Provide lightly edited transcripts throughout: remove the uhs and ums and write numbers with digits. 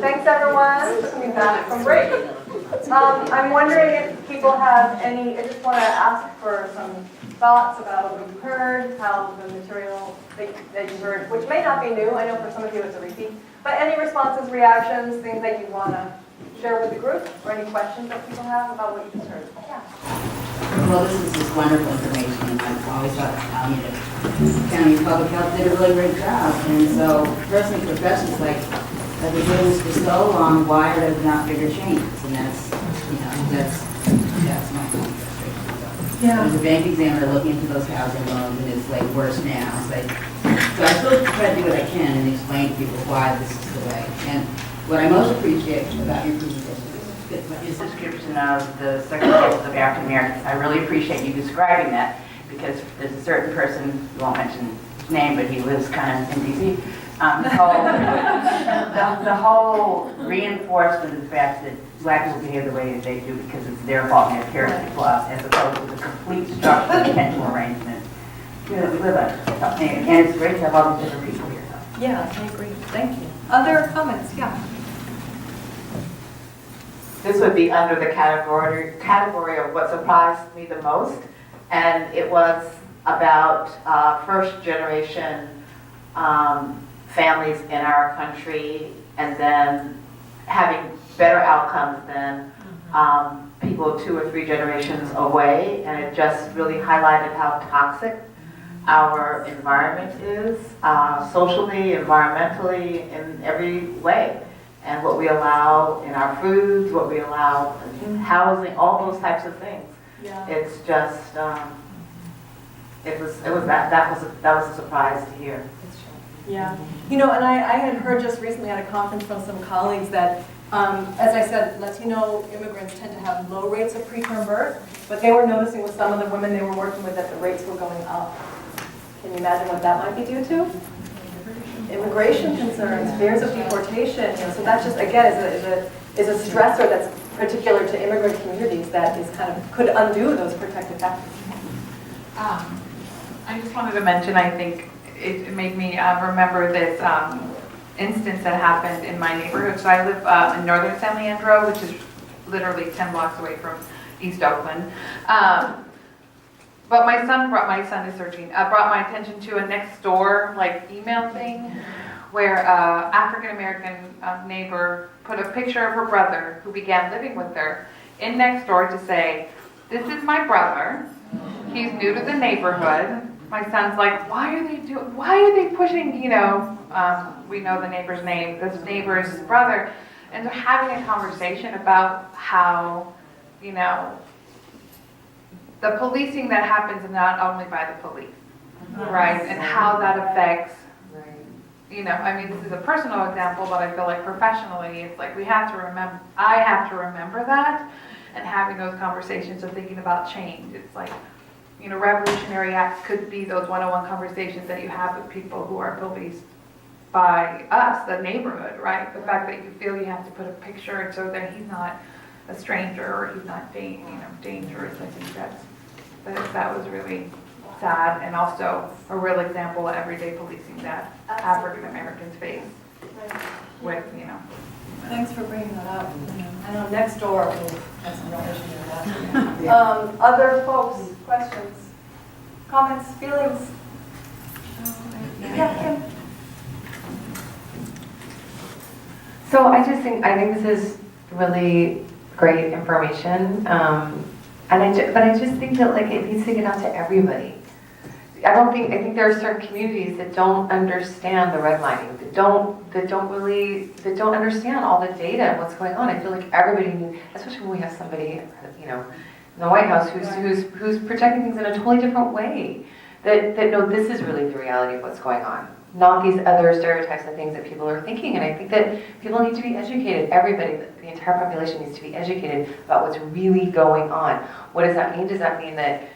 Thanks everyone for coming back from break. I'm wondering if people have any, I just want to ask for some thoughts about what you've heard, how the material that you heard, which may not be new, I know for some of you it's a repeat, but any responses, reactions, things that you want to share with the group, or any questions that people have about what you just heard. Yeah. Well, this is just wonderful information, and I've always thought County Public Health did a really great job. And so, personally, professions like, I've been doing this for so long, why are there not bigger changes? And that's, that's my point. Yeah. There's a bank examiner looking into those housing loans, and it's like worse now. It's like, so I still try to do what I can and explain to people why this is the way. And what I most appreciate about your presentation is the description of the circumstances of African Americans. I really appreciate you describing that, because there's a certain person, we won't mention his name, but he lives kind of in D.C. The whole reinforcement of the fact that black people behave the way that they do because it's their fault and their character flaws, as opposed to the complete structural potential arrangement that we live under. And it's great to have all these different people here. Yeah, I agree. Thank you. Other comments? Yeah. This would be under the category of what surprised me the most, and it was about first generation families in our country, and then having better outcomes than people 2 or 3 generations away, and it just really highlighted how toxic our environment is, socially, environmentally, in every way. And what we allow in our foods, what we allow in housing, all those types of things. Yeah. It's just, that was a surprise to hear. Yeah. You know, and I had heard just recently at a conference from some colleagues that, as I said, Latino immigrants tend to have low rates of preterm birth, but they were noticing with some of the women they were working with that the rates were going up. Can you imagine what that might be due to? Immigration concerns, fears of deportation. You know, so that just, again, is a stressor that's particular to immigrant communities that is kind of could undo those protective factors. I just wanted to mention, I think it made me remember this instance that happened in my neighborhood. So I live in northern San Leandro, which is literally 10 blocks away from East Oakland. But my son is 13, brought my attention to a next door email thing where African-American neighbor put a picture of her brother who began living with her in next door to say, "This is my brother. He's new to the neighborhood." My son's like, why are they pushing, we know the neighbor's name, this neighbor's brother. And they're having a conversation about how, the policing that happens not only by the police, right? And how that affects, this is a personal example, but I feel like professionally, it's like I have to remember that, and having those conversations of thinking about change. It's like, revolutionary acts could be those one-on-one conversations that you have with people who are policed by us, the neighborhood, right? The fact that you feel you have to put a picture so that he's not a stranger or he's not dangerous. I think that was really sad, and also a real example of everyday policing that African Americans face with, Thanks for bringing that up. I know next door has some real issues with that. Other folks, questions, comments, feelings? Yeah, Kim. So I think this is really great information, but I just think that it needs to get out to everybody. I think there are certain communities that don't understand the redlining, that don't understand all the data and what's going on. I feel like everybody knew, especially when we have somebody, in the White House who's protecting things in a totally different way. That no, this is really the reality of what's going on, not these other stereotypes and things that people are thinking. And I think that people need to be educated. Everybody, the entire population needs to be educated about what's really going on. What does that mean? Does that mean that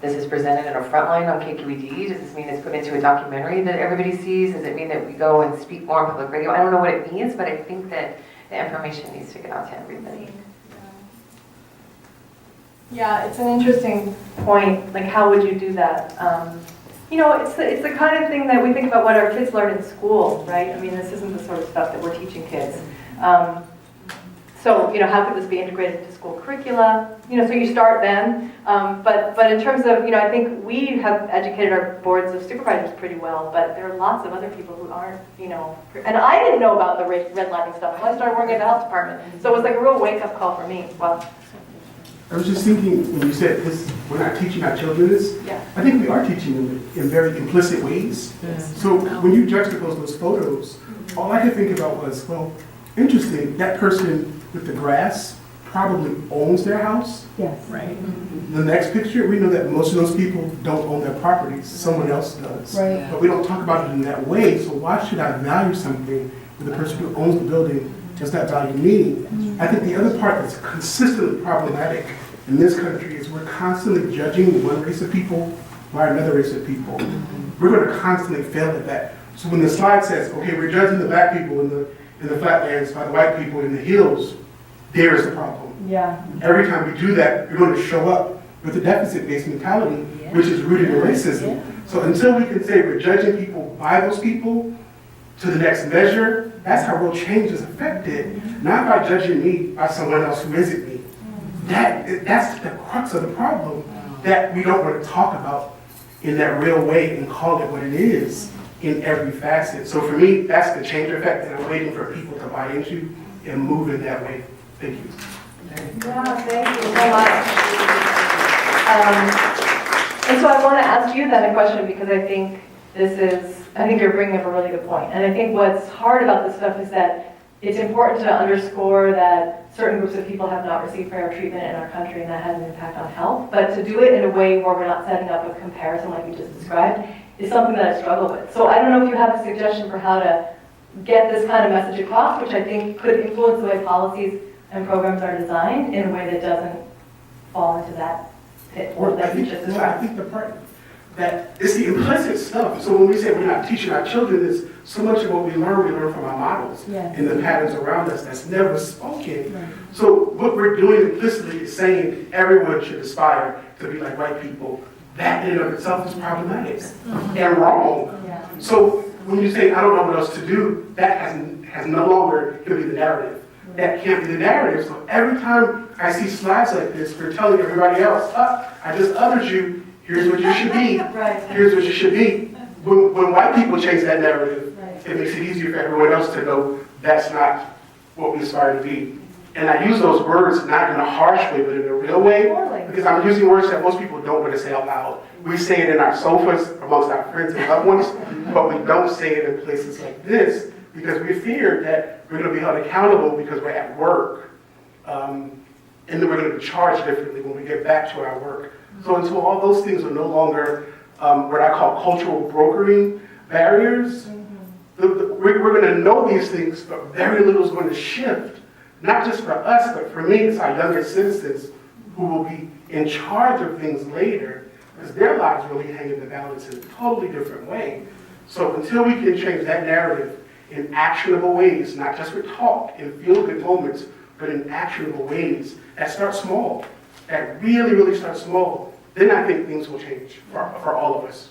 this is presented in a frontline on KQED? Does this mean it's put into a documentary that everybody sees? Does it mean that we go and speak more on public radio? I don't know what it means, but I think that the information needs to get out to everybody. Yeah, it's an interesting point. How would you do that? You know, it's the kind of thing that we think about what our kids learn in school, right? I mean, this isn't the sort of stuff that we're teaching kids. So, you know, how could this be integrated into school curricula? You know, so you start then. But in terms of, you know, I think we have educated our boards of supervisors pretty well, but there are lots of other people who aren't, you know. And I didn't know about the redlining stuff until I started working at the health department. So it was like a real wake-up call for me as well. I was just thinking, when you said this, we're not teaching our children this, Yeah. I think we are teaching them in very implicit ways. So when you juxtapose those photos, all I could think about was, well, interesting, that person with the grass probably owns their house. Yes. Right. The next picture, we know that most of those people don't own their properties, someone else does. Right. But we don't talk about it in that way, so why should I value something with the person who owns the building does not value me? I think the other part that's consistently problematic in this country is we're constantly judging one race of people by another race of people. We're going to constantly fail at that. So when the slide says, okay, we're judging the black people in the flatlands by the white people in the hills, there is the problem. Yeah. Every time we do that, we're going to show up with a deficit-based mentality, which is rooted in racism. So until we can say we're judging people by those people to the next measure, that's how real change is affected, not by judging me by someone else who isn't me. That's the crux of the problem that we don't want to talk about in that real way and call it what it is in every facet. So for me, that's the change effect that I'm waiting for people to buy into and move in that way. Thank you. Yeah, thank you so much. And so I want to ask you then a question because I think you're bringing up a really good point. And I think what's hard about this stuff is that it's important to underscore that certain groups of people have not received fair treatment in our country and that has an impact on health. But to do it in a way where we're not setting up a comparison like you just described is something that I struggle with. So I don't know if you have a suggestion for how to get this kind of message across, which I think could influence the way policies and programs are designed in a way that doesn't fall into that pitfall that you just I described. think the part that it's the implicit stuff. So when we say we're not teaching our children this, so much of what we learn from our models Yes. and the patterns around us that's never spoken. Right. So what we're doing implicitly is saying everyone should aspire to be like white people. That in and of itself is problematic and wrong. Yeah. So when you say I don't know what else to do, that has no longer can be the narrative. That can't be the narrative. So every time I see slides like this, we're telling everybody else, I just othered you. Here's what you should be. Right. Here's what you should be. When white people change that narrative, Right. it makes it easier for everyone else to know that's not what we aspire to be. And I use those words not in a harsh way, but in a real way, Totally. because I'm using words that most people don't want to say out loud. We say it in our sofas amongst our friends and loved ones, but we don't say it in places like this because we fear that we're going to be held accountable because we're at work. And then we're going to be charged differently when we get back to our work. So until all those things are no longer what I call cultural brokering barriers, we're going to know these things, but very little is going to shift. Not just for us, but for me, it's our younger citizens who will be in charge of things later, because their lives really hang in the balance in a totally different way. So until we can change that narrative in actionable ways, not just with talk and feel-good moments, but in actionable ways that start small, that really, really start small, then I think things will change for all of us.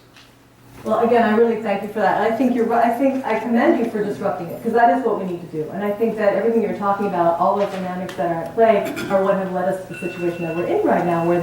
Well, again, I really thank you for that. And I think you're right. I think I commend you for disrupting it, because that is what we need to do. And I think that everything you're talking about, all those dynamics that are at play, are what have led us to the situation that we're in right now, where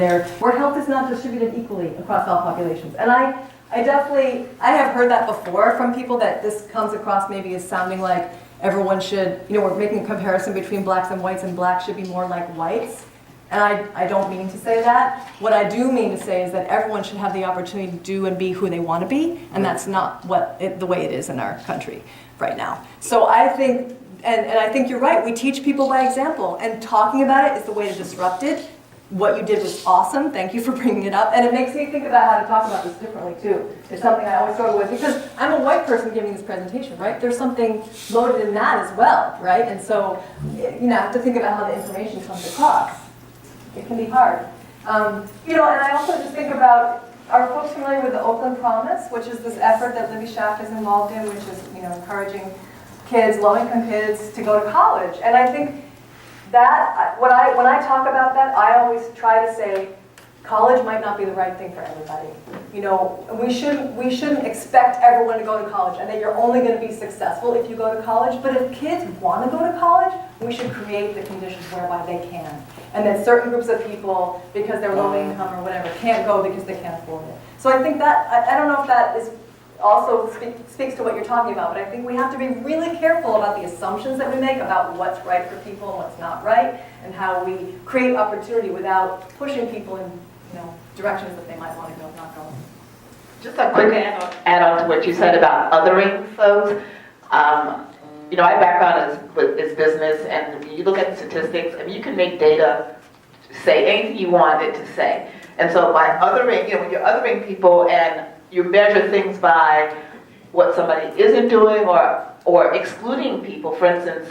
health is not distributed equally across all populations. And I have heard that before from people, that this comes across maybe as sounding like everyone should, we're making a comparison between blacks and whites, and blacks should be more like whites. And I don't mean to say that. What I do mean to say is that everyone should have the opportunity to do and be who they want to be, and that's not the way it is in our country right now. So I think, and I think you're right, we teach people by example, and talking about it is the way to disrupt it. What you did was awesome, thank you for bringing it up, and it makes me think about how to talk about this differently too. It's something I always struggle with, because I'm a white person giving this presentation, right? There's something loaded in that as well, right? And so, I have to think about how the information comes across. It can be hard. And I also just think about, are folks familiar with the Oakland Promise, which is this effort that Libby Schaaf is involved in, which is, encouraging kids, low-income kids, to go to college. And I think that, when I talk about that, I always try to say, college might not be the right thing for everybody. You know, we shouldn't expect everyone to go to college and that you're only going to be successful if you go to college. But if kids want to go to college, we should create the conditions whereby they can. And that certain groups of people, because they're low income or whatever, can't go because they can't afford it. So I think that, I don't know if that is also speaks to what you're talking about, but I think we have to be really careful about the assumptions that we make about what's right for people and what's not right, and how we create opportunity without pushing people in, you know, directions that they might want to go, not go. Just a quick add-on to what you said about othering folks. You know, my background is business, and when you look at the statistics, I mean, you can make data say anything you want it to say. And so by othering, you know, when you're othering people and you measure things by what somebody isn't doing or excluding people, for instance,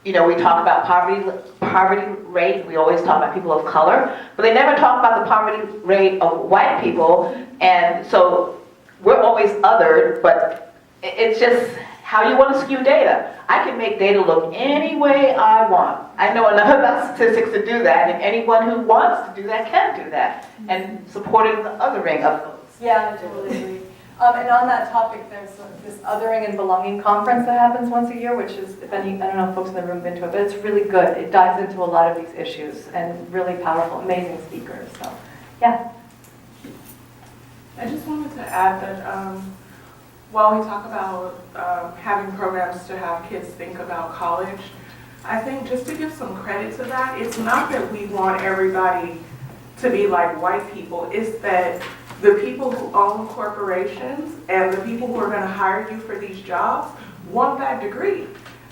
you know, we talk about poverty rate, we always talk about people of color, but they never talk about the poverty rate of white people, and so we're always othered, but it's just how you want to skew data. I can make data look any way I want. I know enough about statistics to do that, and anyone who wants to do that can do that, and supporting the othering of folks. Yeah, I totally agree. And on that topic, there's this Othering and Belonging conference that happens once a year, which is, if any, I don't know if folks in the room have been to it, but it's really good. It dives into a lot of these issues and really powerful, amazing speakers. So, yeah. I just wanted to add that while we talk about having programs to have kids think about college, I think just to give some credit to that, it's not that we want everybody to be like white people, it's that the people who own corporations and the people who are going to hire you for these jobs want that degree.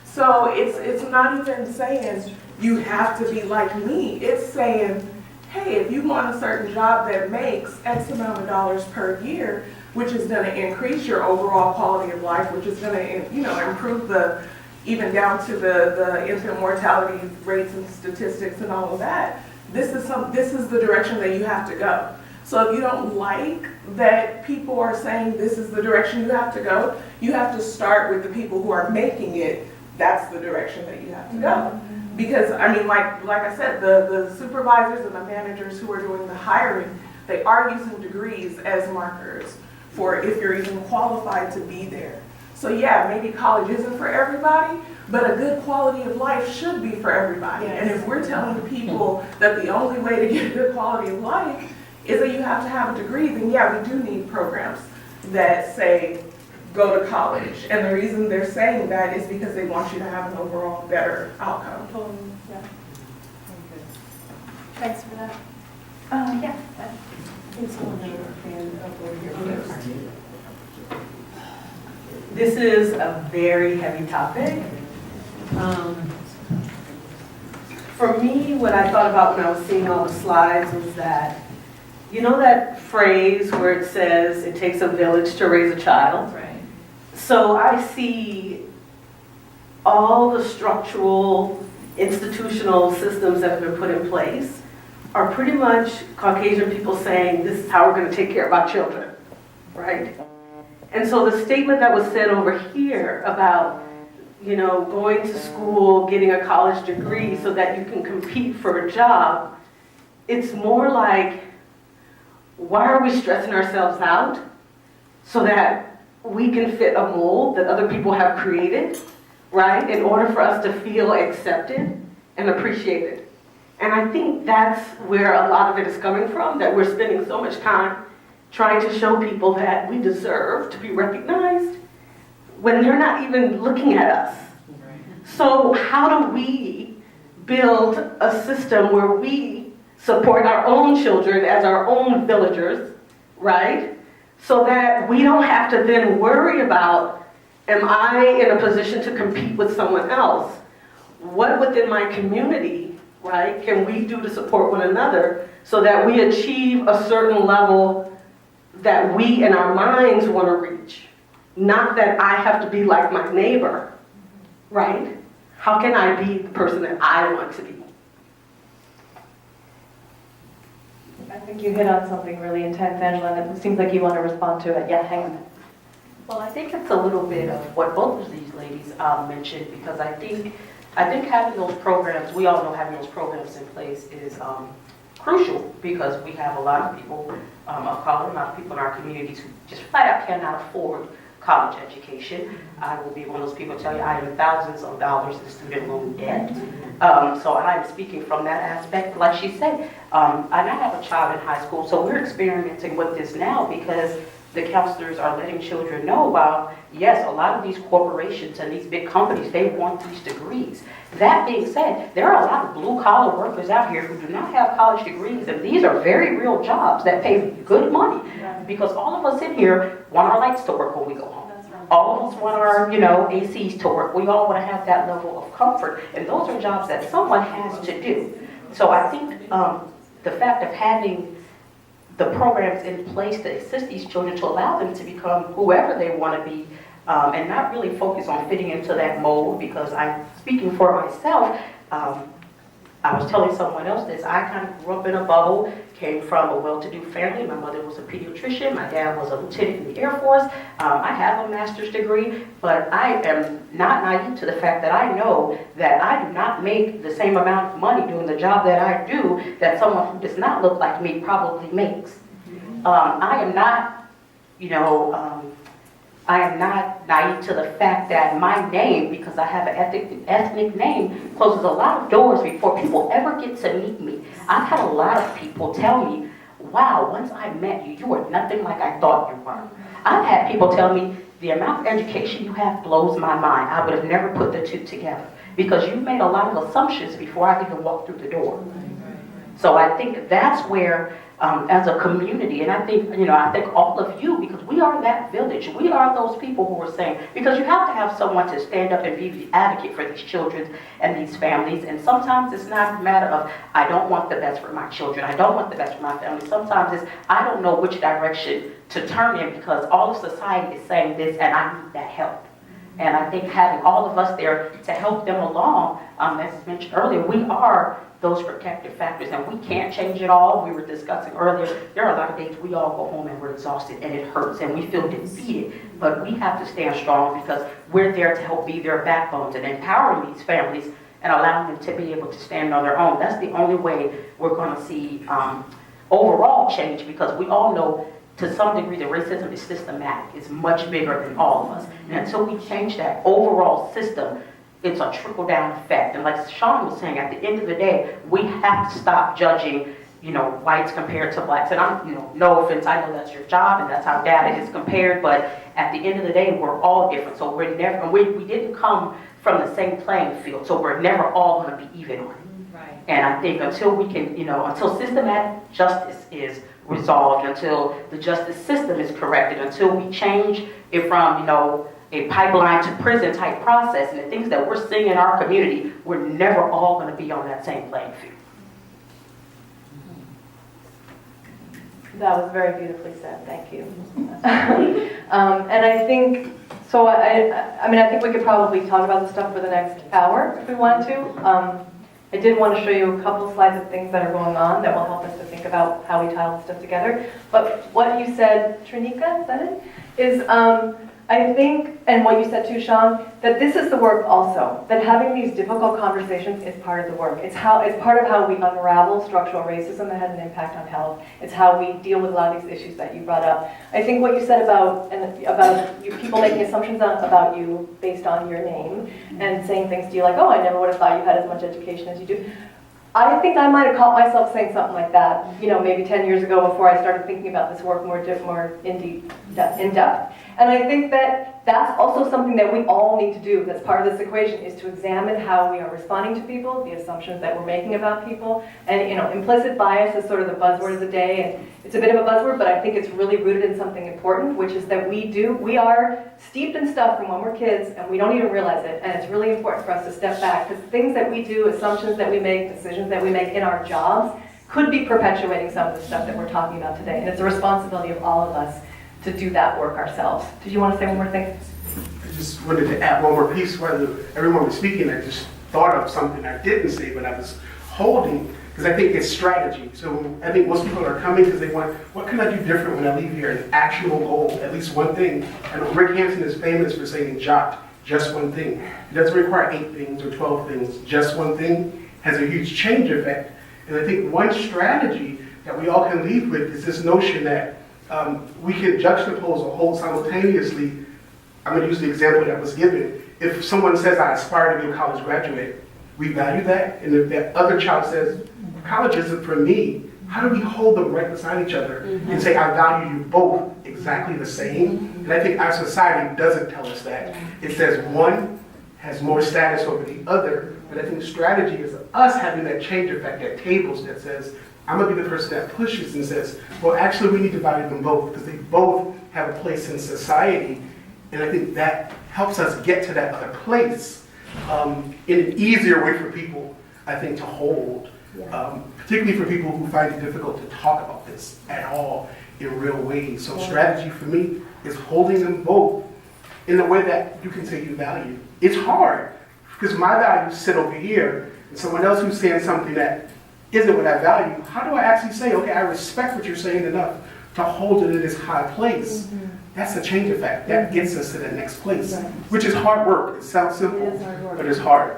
So it's not even saying you have to be like me. It's saying, hey, if you want a certain job that makes X amount of dollars per year, which is going to increase your overall quality of life, which is going to, you know, improve even down to the infant mortality rates and statistics and all of that. This is the direction that you have to go. So if you don't like that people are saying this is the direction you have to go, you have to start with the people who are making it. That's the direction that you have to go. Because, I mean, like I said, the supervisors and the managers who are doing the hiring, they are using degrees as markers for if you're even qualified to be there. So yeah, maybe college isn't for everybody, but a good quality of life should be for everybody. Yes. And if we're telling people that the only way to get a good quality of life is that you have to have a degree, then yeah, we do need programs that say, go to college. And the reason they're saying that is because they want you to have an overall better outcome. Yeah. Thanks for that. Yeah. This is a very heavy topic. For me, what I thought about when I was seeing all the slides was that, you know that phrase where it says it takes a village to raise a child? Right. So I see all the structural, institutional systems that have been put in place are pretty much Caucasian people saying this is how we're going to take care of our children, right? And so the statement that was said over here about, you know, going to school, getting a college degree so that you can compete for a job, it's more like, why are we stressing ourselves out so that we can fit a mold that other people have created, right? In order for us to feel accepted and appreciated. And I think that's where a lot of it is coming from, that we're spending so much time trying to show people that we deserve to be recognized when they're not even looking at us. So how do we build a system where we support our own children as our own villagers, right? So that we don't have to then worry about, am I in a position to compete with someone else? What within my community, right, can we do to support one another so that we achieve a certain level that we in our minds want to reach? Not that I have to be like my neighbor, right? How can I be the person that I want to be? I think you hit on something really intense, Angela, and it seems like you want to respond to it. Yeah, hang on. Well, I think it's a little bit of what both of these ladies mentioned, because I think having those programs, we all know having those programs in place is crucial because we have a lot of people of color, a lot of people in our communities who just flat out cannot afford college education. I will be one of those people to tell you I am thousands of dollars in student loan debt. So I'm speaking from that aspect. Like she said, and I have a child in high school, so we're experimenting with this now because the counselors are letting children know about, yes, a lot of these corporations and these big companies, they want these degrees. That being said, there are a lot of blue-collar workers out here who do not have college degrees, and these are very real jobs that pay good money. Because all of us in here want our lights to work when we go home. All of us want our, ACs to work. We all want to have that level of comfort, and those are jobs that someone has to do. So I think the fact of having the programs in place to assist these children to allow them to become whoever they want to be, and not really focus on fitting into that mold, because I'm speaking for myself. I was telling someone else this. I kind of grew up in a bubble, came from a well-to-do family. My mother was a pediatrician. My dad was a lieutenant in the Air Force. I have a master's degree, but I am not naive to the fact that I know that I do not make the same amount of money doing the job that I do that someone who does not look like me probably makes. I am not, I am not naive to the fact that my name, because I have an ethnic name, closes a lot of doors before people ever get to meet me. I've had a lot of people tell me, wow, once I met you, you were nothing like I thought you were. I've had people tell me, the amount of education you have blows my mind. I would have never put the two together because you made a lot of assumptions before I even walked through the door. So I think that's where, as a community, and I think, I think all of you, because we are that village, we are those people who are saying, because you have to have someone to stand up and be the advocate for these children and these families, and sometimes it's not a matter of, I don't want the best for my children, I don't want the best for my family. Sometimes it's, I don't know which direction to turn in because all of society is saying this and I need that help. And I think having all of us there to help them along, as mentioned earlier, we are those protective factors, and we can't change it all. We were discussing earlier, there are a lot of days we all go home and we're exhausted and it hurts and we feel defeated, but we have to stand strong because we're there to help be their backbones and empowering these families and allowing them to be able to stand on their own. That's the only way we're going to see overall change, because we all know to some degree the racism is systematic. It's much bigger than all of us. And until we change that overall system, it's a trickle-down effect. And like Sean was saying, at the end of the day, we have to stop judging, whites compared to blacks. And I'm, no offense, I know that's your job and that's how data is compared, but at the end of the day, we're all different. So we're never, we didn't come from the same playing field, so we're never all going to be even on it. Right. And I think until we can, until systematic justice is resolved, until the justice system is corrected, until we change it from, a pipeline to prison type process, and the things that we're seeing in our community, we're never all going to be on that same playing field. That was very beautifully said, thank you. And I think, so I think we could probably talk about this stuff for the next hour if we want to. I did want to show you a couple of slides of things that are going on that will help us to think about how we tie all this stuff together. But what you said, Trinika, is that it? Is, I think, and what you said too, Sean, that this is the work also, that having these difficult conversations is part of the work. It's part of how we unravel structural racism that has an impact on health. It's how we deal with a lot of these issues that you brought up. I think what you said about you people making assumptions about you based on your name and saying things to you like, oh, I never would have thought you had as much education as you do. I think I might have caught myself saying something like that, maybe 10 years ago before I started thinking about this work more in depth. And I think that that's also something that we all need to do that's part of this equation, is to examine how we are responding to people, the assumptions that we're making about people. And implicit bias is sort of the buzzword of the day, and it's a bit of a buzzword, but I think it's really rooted in something important, which is that we are steeped in stuff from when we're kids and we don't even realize it. And it's really important for us to step back, because things that we do, assumptions that we make, decisions that we make in our jobs could be perpetuating some of the stuff that we're talking about today. And it's a responsibility of all of us to do that work ourselves. Did you want to say one more thing? I just wanted to add one more piece. While everyone was speaking, I just thought of something I didn't say, but I was holding, because I think it's strategy. So I think most people are coming because they want, what can I do different when I leave here? An actionable goal, at least one thing. I know Rick Hansen is famous for saying JOT, just one thing. It doesn't require 8 things or 12 things. Just one thing has a huge change effect. And I think one strategy that we all can lead with is this notion that we can juxtapose or hold simultaneously. I'm going to use the example that was given. If someone says, I aspire to be a college graduate, we value that. And if that other child says, college isn't for me, how do we hold them right beside each other and say, I value you both exactly the same? And I think our society doesn't tell us that. It says one has more status over the other, but I think strategy is us having that change effect at tables that says, I'm gonna be the person that pushes and says, well, actually we need to value them both because they both have a place in society. And I think that helps us get to that other place in an easier way for people, I think, to hold. Particularly for people who find it difficult to talk about this at all in real ways. So strategy for me is holding them both in a way that you can say you value. It's hard because my values sit over here and someone else who's saying something that isn't what I value. How do I actually say, okay, I respect what you're saying enough to hold it in this high place? That's a change effect. That gets us to the next place, which is hard work. It sounds simple, but it's hard.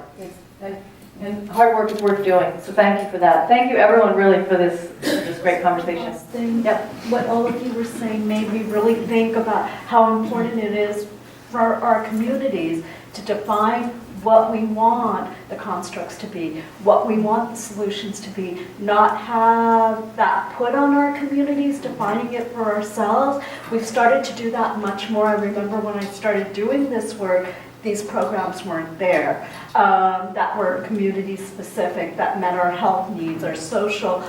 And hard work is worth doing, so thank you for that. Thank you, everyone, really, for this great conversation. Last thing, Yep. what all of you were saying made me really think about how important it is for our communities to define what we want the constructs to be, what we want the solutions to be, not have that put on our communities, defining it for ourselves. We've started to do that much more. I remember when I started doing this work, these programs weren't there, that were community specific, that met our health needs, our social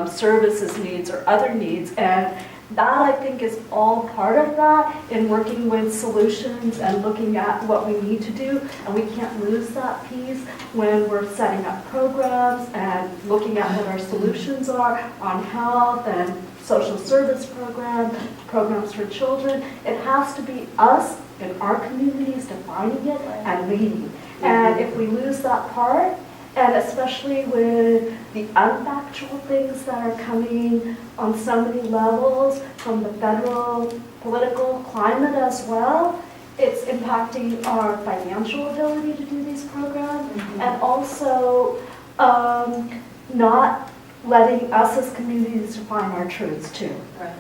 services needs, or other needs. And that, I think, is all part of that in working with solutions and looking at what we need to do. And we can't lose that piece when we're setting up programs and looking at what our solutions are on health and social service programs for children. It has to be us in our communities defining it and leading. And if we lose that part, and especially with the unfactual things that are coming on so many levels from the federal political climate as well, it's impacting our financial ability to do these programs, and also not letting us as communities define our truths too. Right.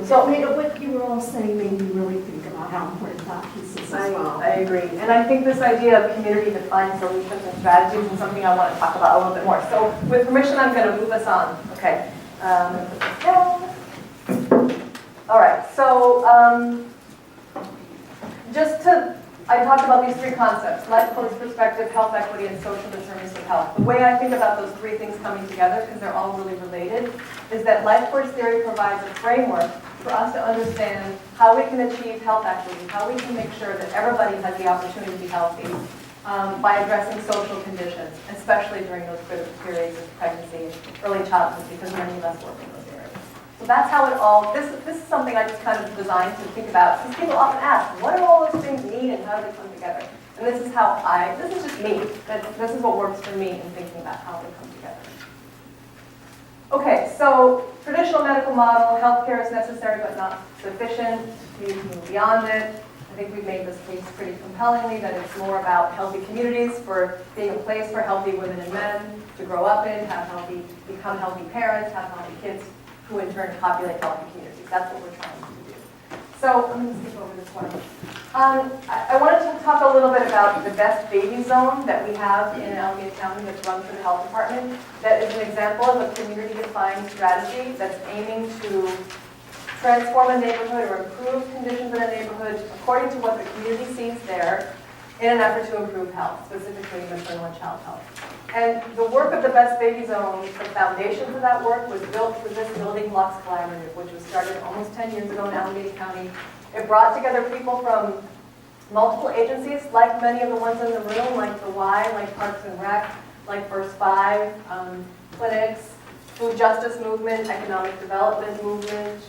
So what you were all saying made me really think about how important that piece is as well. I agree. And I think this idea of community-defined solutions and strategies is something I want to talk about a little bit more. So with permission, I'm going to move us on. Okay. Put this down. All right. So I talked about these three concepts: life course perspective, health equity, and social determinants of health. The way I think about those three things coming together, because they're all really related, is that life course theory provides a framework for us to understand how we can achieve health equity, how we can make sure that everybody has the opportunity to be healthy by addressing social conditions, especially during those critical periods of pregnancy and early childhood, because many of us work in those areas. So that's how it all, this is something I just kind of designed to think about, because people often ask, what do all those things mean and how do they come together? And this is how this is just me, this is what works for me in thinking about how they come together. Okay, so traditional medical model, healthcare is necessary but not sufficient. We need to move beyond it. I think we've made this case pretty compellingly that it's more about healthy communities, for being a place for healthy women and men to grow up in, become healthy parents, have healthy kids, who in turn populate healthy communities. That's what we're trying to do. So I'm going to skip over this one. I wanted to talk a little bit about the Best Baby Zone that we have in Alameda County that's run through the health department. That is an example of a community-defined strategy that's aiming to transform a neighborhood or improve conditions in a neighborhood according to what the community sees there in an effort to improve health, specifically maternal and child health. And the work of the Best Baby Zone, the foundation for that work was built through this Building Blocks Collaborative, which was started almost 10 years ago in Alameda County. It brought together people from multiple agencies, like many of the ones in the room, like the Y, like Parks and Rec, like First Five, clinics, food justice movement, economic development movement,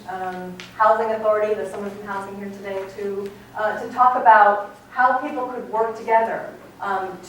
housing authority, there's someone from housing here today too, to talk about how people could work together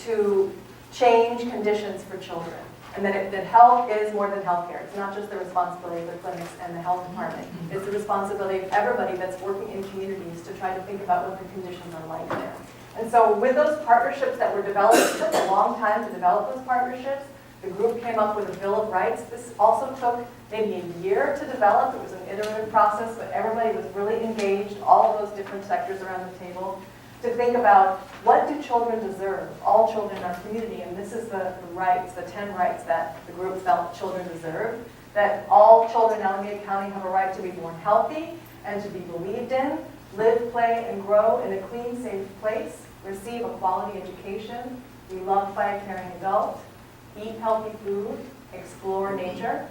to change conditions for children. And that health is more than healthcare. It's not just the responsibility of the clinics and the health department. It's the responsibility of everybody that's working in communities to try to think about what the conditions are like there. And so with those partnerships that were developed, it took a long time to develop those partnerships, The group came up with a Bill of Rights. This also took maybe a year to develop. It was an iterative process, but everybody was really engaged, all of those different sectors around the table, to think about what do children deserve, all children in our community, and this is the rights, the 10 rights that the group felt children deserve, that all children in Alameda County have a right to be born healthy and to be believed in, live, play, and grow in a clean, safe place, receive a quality education, be loved by a caring adult, eat healthy food, explore nature,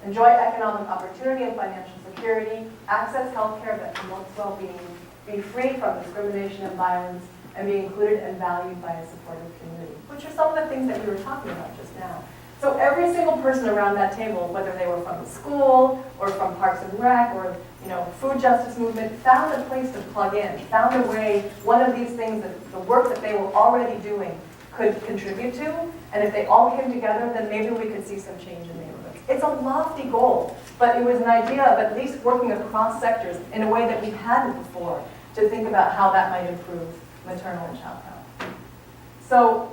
enjoy economic opportunity and financial security, access health care that promotes well-being, be free from discrimination and violence, and be included and valued by a supportive community, which are some of the things that we were talking about just now. So every single person around that table, whether they were from the school or from Parks and Rec or food justice movement, found a place to plug in, found a way, one of these things, that the work that they were already doing could contribute to, and if they all came together, then maybe we could see some change in neighborhoods. It's a lofty goal, but it was an idea of at least working across sectors in a way that we hadn't before to think about how that might improve maternal and child health. So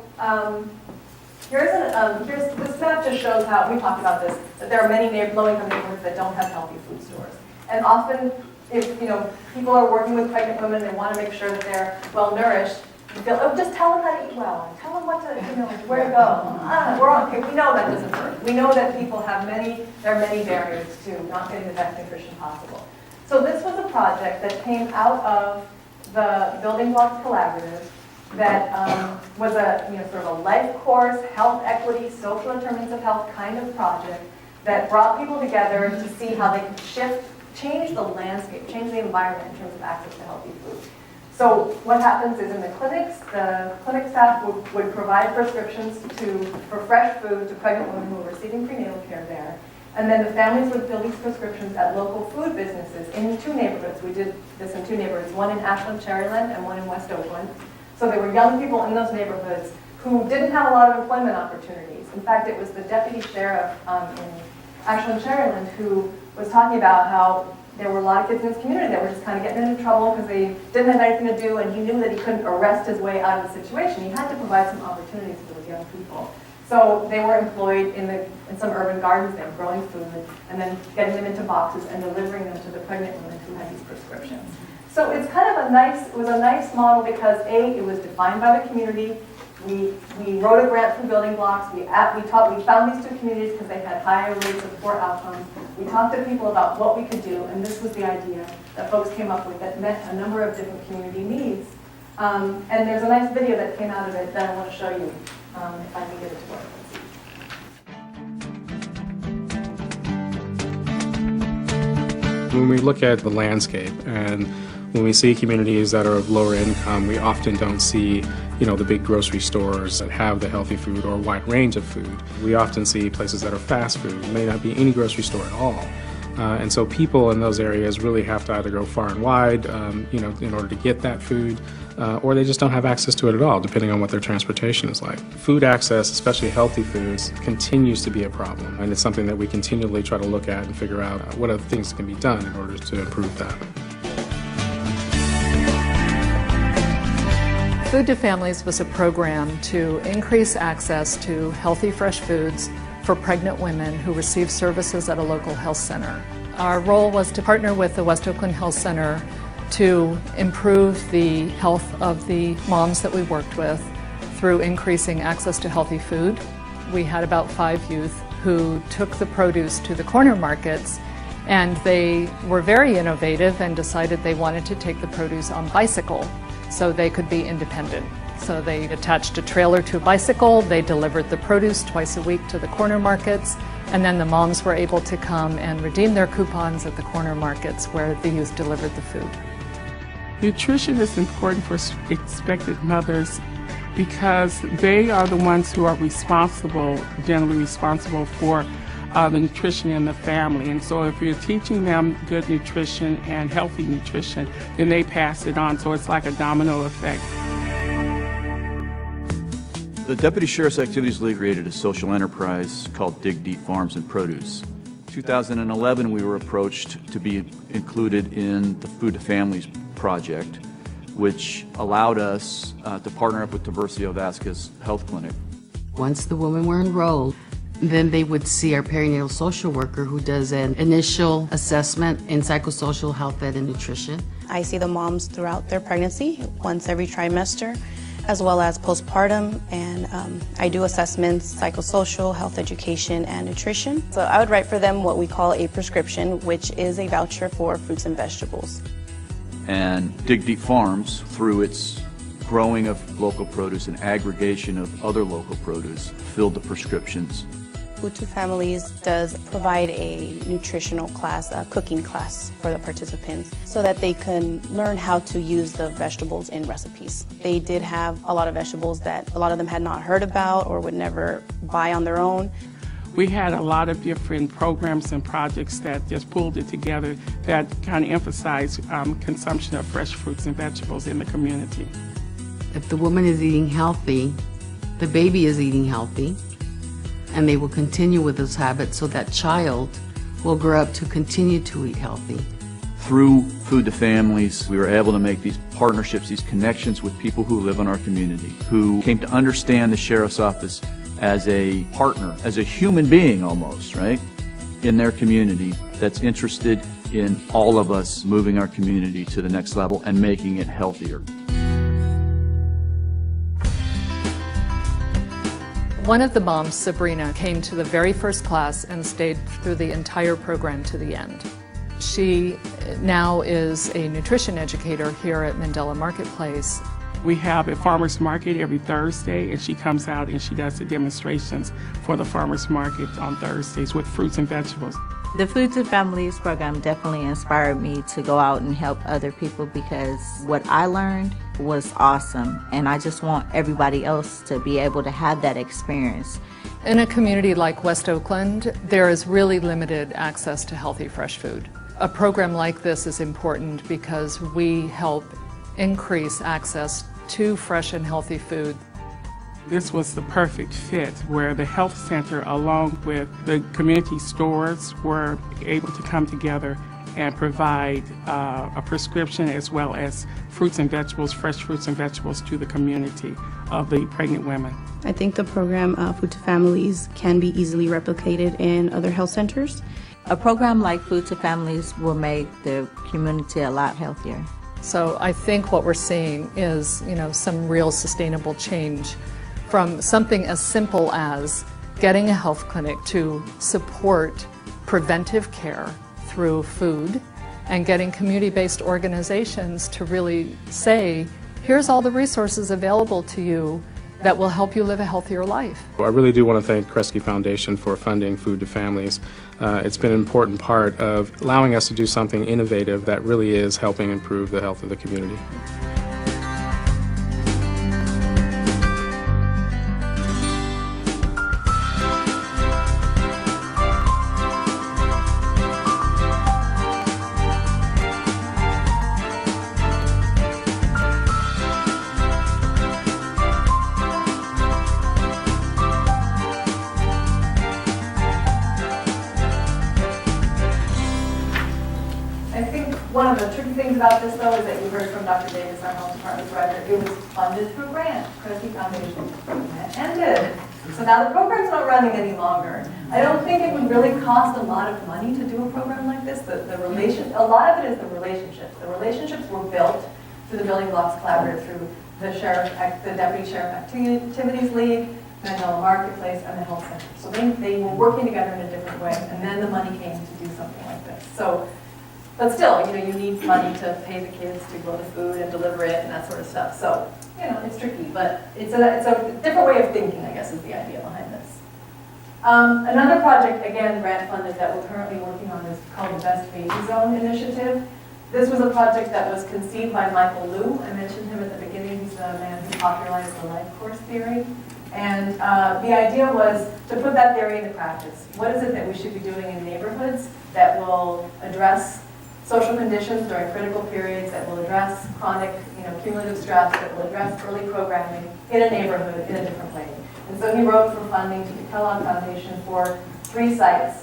here's this map just shows how, we talked about this, that there are many low-income neighborhoods that don't have healthy food stores. And often, if people are working with pregnant women, they want to make sure that they're well-nourished, you feel, oh, just tell them how to eat well, tell them what to, where to go. We're okay. We know that doesn't work. We know that people have there are many barriers to not getting the best nutrition possible. So this was a project that came out of the Building Blocks Collaborative that was a sort of a life course, health equity, social determinants of health kind of project that brought people together to see how they could change the landscape, change the environment in terms of access to healthy food. So what happens is in the clinic staff would provide prescriptions for fresh food to pregnant women who were receiving prenatal care there. And then the families would fill these prescriptions at local food businesses in 2 neighborhoods. We did this in 2 neighborhoods, one in Ashland, Cherryland, and one in West Oakland. So there were young people in those neighborhoods who didn't have a lot of employment opportunities. In fact, it was the deputy sheriff in Ashland, Cherryland who was talking about how there were a lot of kids in his community that were just kind of getting into trouble because they didn't have anything to do, and he knew that he couldn't arrest his way out of the situation. He had to provide some opportunities for those young people. So they were employed in some urban gardens. They were growing food and then getting them into boxes and delivering them to the pregnant women who had these prescriptions. So it's kind of it was a nice model because A, it was defined by the community. We wrote a grant through Building Blocks. We found these 2 communities because they had higher rates of poor outcomes. We talked to people about what we could do, and this was the idea that folks came up with that met a number of different community needs. And there's a nice video that came out of it that I want to show you, if I can get it to work. When we look at the landscape and when we see communities that are of lower income, we often don't see, the big grocery stores that have the healthy food or a wide range of food. We often see places that are fast food. There may not be any grocery store at all. And so people in those areas really have to either go far and wide, in order to get that food, or they just don't have access to it at all, depending on what their transportation is like. Food access, especially healthy foods, continues to be a problem. And it's something that we continually try to look at and figure out what other things can be done in order to improve that. Food to Families was a program to increase access to healthy, fresh foods for pregnant women who receive services at a local health center. Our role was to partner with the West Oakland Health Center to improve the health of the moms that we worked with through increasing access to healthy food. We had about 5 youth who took the produce to the corner markets, and they were very innovative and decided they wanted to take the produce on bicycle so they could be independent. So they attached a trailer to a bicycle, they delivered the produce twice a week to the corner markets, and then the moms were able to come and redeem their coupons at the corner markets where the youth delivered the food. Nutrition is important for expectant mothers because they are the ones who are generally responsible for the nutrition in the family. And so if you're teaching them good nutrition and healthy nutrition, then they pass it on. So it's like a domino effect. The Deputy Sheriff's Activities League created a social enterprise called Dig Deep Farms and Produce. 2011, we were approached to be included in the Food to Families project, which allowed us to partner up with Diversio Vasquez Health Clinic. Once the women were enrolled, Then they would see our perinatal social worker who does an initial assessment in psychosocial health, ed, and nutrition. I see the moms throughout their pregnancy, once every trimester, as well as postpartum, and I do assessments, psychosocial, health education, and nutrition. So I would write for them what we call a prescription, which is a voucher for fruits and vegetables. And Dig Deep Farms, through its growing of local produce and aggregation of other local produce, filled the prescriptions. Food to Families does provide a nutritional class, a cooking class for the participants so that they can learn how to use the vegetables in recipes. They did have a lot of vegetables that a lot of them had not heard about or would never buy on their own. We had a lot of different programs and projects that just pulled it together that kind of emphasized consumption of fresh fruits and vegetables in the community. If the woman is eating healthy, the baby is eating healthy, and they will continue with those habits so that child will grow up to continue to eat healthy. Through Food to Families, we were able to make these partnerships, these connections with people who live in our community, who came to understand the Sheriff's Office as a partner, as a human being almost, right, in their community that's interested in all of us moving our community to the next level and making it healthier. One of the moms, Sabrina, came to the very first class and stayed through the entire program to the end. She now is a nutrition educator here at Mandela Marketplace. We have a farmer's market every Thursday, and she comes out and she does the demonstrations for the farmer's market on Thursdays with fruits and vegetables. The Food to Families program definitely inspired me to go out and help other people because what I learned was awesome, and I just want everybody else to be able to have that experience. In a community like West Oakland, there is really limited access to healthy fresh food. A program like this is important because we help increase access to fresh and healthy food. This was the perfect fit where the health center along with the community stores were able to come together and provide a prescription as well as fruits and vegetables, fresh fruits and vegetables to the community of the pregnant women. I think the program Food to Families can be easily replicated in other health centers. A program like Food to Families will make the community a lot healthier. So I think what we're seeing is, some real sustainable change from something as simple as getting a health clinic to support preventive care through food and getting community-based organizations to really say, here's all the resources available to you that will help you live a healthier life. I really do want to thank Kresge Foundation for funding Food to Families. It's been an important part of allowing us to do something innovative that really is helping improve the health of the community. One of the tricky things about this, though, is that you heard from Dr. Davis, our health department director, it was funded through grant. Kresge Foundation grant ended. So now the program's not running any longer. I don't think it would really cost a lot of money to do a program like this. A lot of it is the relationships. The relationships were built through the Building Blocks Collaborative, through the Deputy Sheriff Activities League, Mandela Marketplace, and the health center. So they were working together in a different way, and then the money came to do something like this. But still, you need money to pay the kids to grow the food and deliver it and that sort of stuff. So, it's tricky, but it's a different way of thinking, I guess, is the idea behind this. Another project, again, grant funded, that we're currently working on is called the Best Baby Zone Initiative. This was a project that was conceived by Michael Liu. I mentioned him at the beginning. He's the man who popularized the life course theory. And the idea was to put that theory into practice. What is it that we should be doing in neighborhoods that will address social conditions during critical periods, that will address chronic, cumulative stress, that will address early programming in a neighborhood in a different way. And so he wrote for funding to the Kellogg Foundation for 3 sites.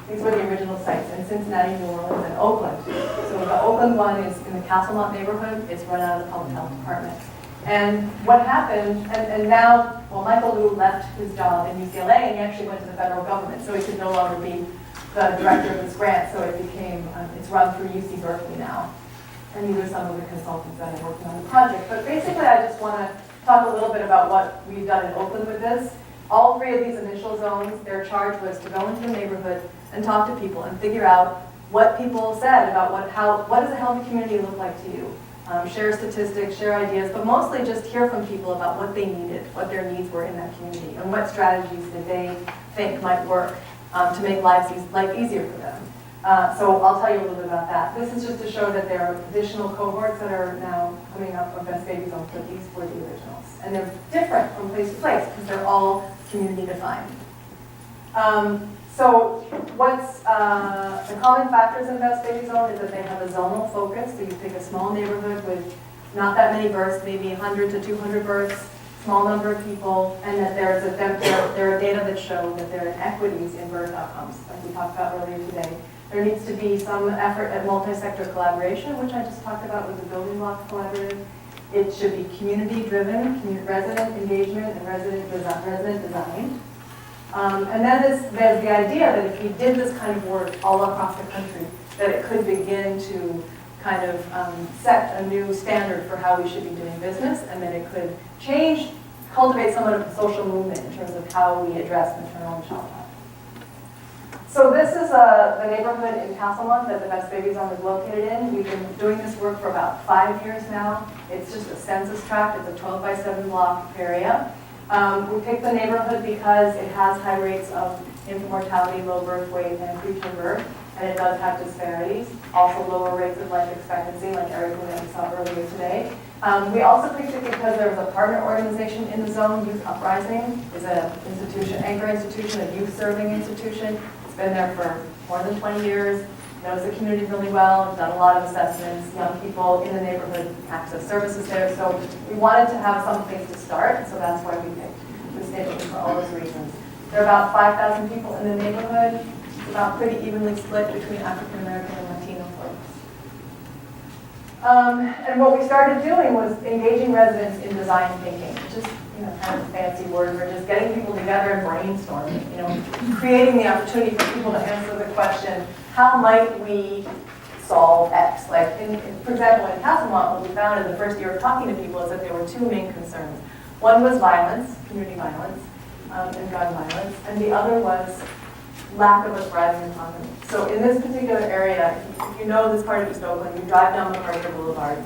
These were the original sites in Cincinnati, New Orleans, and Oakland. So the Oakland one is in the Castlemont neighborhood. It's run out of the public health department. And what happened, and now, well, Michael Liu left his job in UCLA and he actually went to the federal government, so he could no longer be the director of this grant, so it became, it's run through UC Berkeley now. And these are some of the consultants that are working on the project. But basically, I just want to talk a little bit about what we've done in Oakland with this. All three of these initial zones, their charge was to go into the neighborhood and talk to people and figure out what people said about what does a healthy community look like to you. Share statistics, share ideas, but mostly just hear from people about what they needed, what their needs were in that community, and what strategies did they think might work to make life easier for them. So I'll tell you a little bit about that. This is just to show that there are additional cohorts that are now coming up from Best Baby Zones, but these were the originals. And they're different from place to place because they're all community defined. So what's the common factors in Best Baby Zone is that they have a zonal focus. So you pick a small neighborhood with not that many births, maybe 100 to 200 births, small number of people, and that there are data that show that there are inequities in birth outcomes, like we talked about earlier today. There needs to be some effort at multi-sector collaboration, which I just talked about with the Building Blocks Collaborative. It should be community-driven, resident engagement, and resident design. And then there's the idea that if we did this kind of work all across the country, that it could begin to kind of set a new standard for how we should be doing business, and that it could cultivate somewhat of a social movement in terms of how we address maternal and child health. So this is the neighborhood in Castlemont that the Best Baby Zone is located in. We've been doing this work for about 5 years now. It's just a census tract. It's a 12 by 7 block area. We picked the neighborhood because it has high rates of infant mortality, low birth weight, and preterm birth, and it does have disparities. Also lower rates of life expectancy, like Erica that we saw earlier today. We also picked it because there was a partner organization in the zone. Youth Uprising is an institution, anchor institution, a youth-serving institution. Been there for more than 20 years, knows the community really well, done a lot of assessments, young people in the neighborhood access services there. So we wanted to have some place to start, and so that's why we picked this neighborhood for all those reasons. There are about 5,000 people in the neighborhood. It's about pretty evenly split between African American and Latino folks. And what we started doing was engaging residents in design thinking, just kind of a fancy word for just getting people together and brainstorming, creating the opportunity for people to answer the question, how might we solve X? Like, for example, in Castlemont, what we found in the first year of talking to people is that there were two main concerns. One was violence, community violence, and gun violence, and the other was lack of a thriving economy. So in this particular area, if you know this part of East Oakland, you drive down MacArthur Boulevard,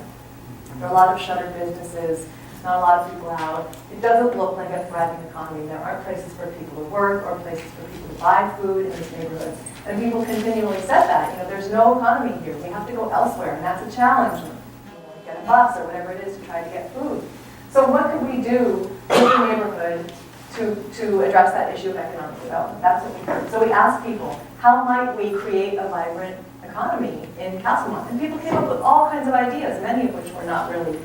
there are a lot of shuttered businesses, not a lot of people out. It doesn't look like a thriving economy. There aren't places for people to work or places for people to buy food in this neighborhood. And people continually said that, there's no economy here. We have to go elsewhere, and that's a challenge. Get a bus or whatever it is to try to get food. So what could we do in the neighborhood to address that issue of economic development? That's what we heard. So we asked people, how might we create a vibrant economy in Castlemont? And people came up with all kinds of ideas, many of which were not really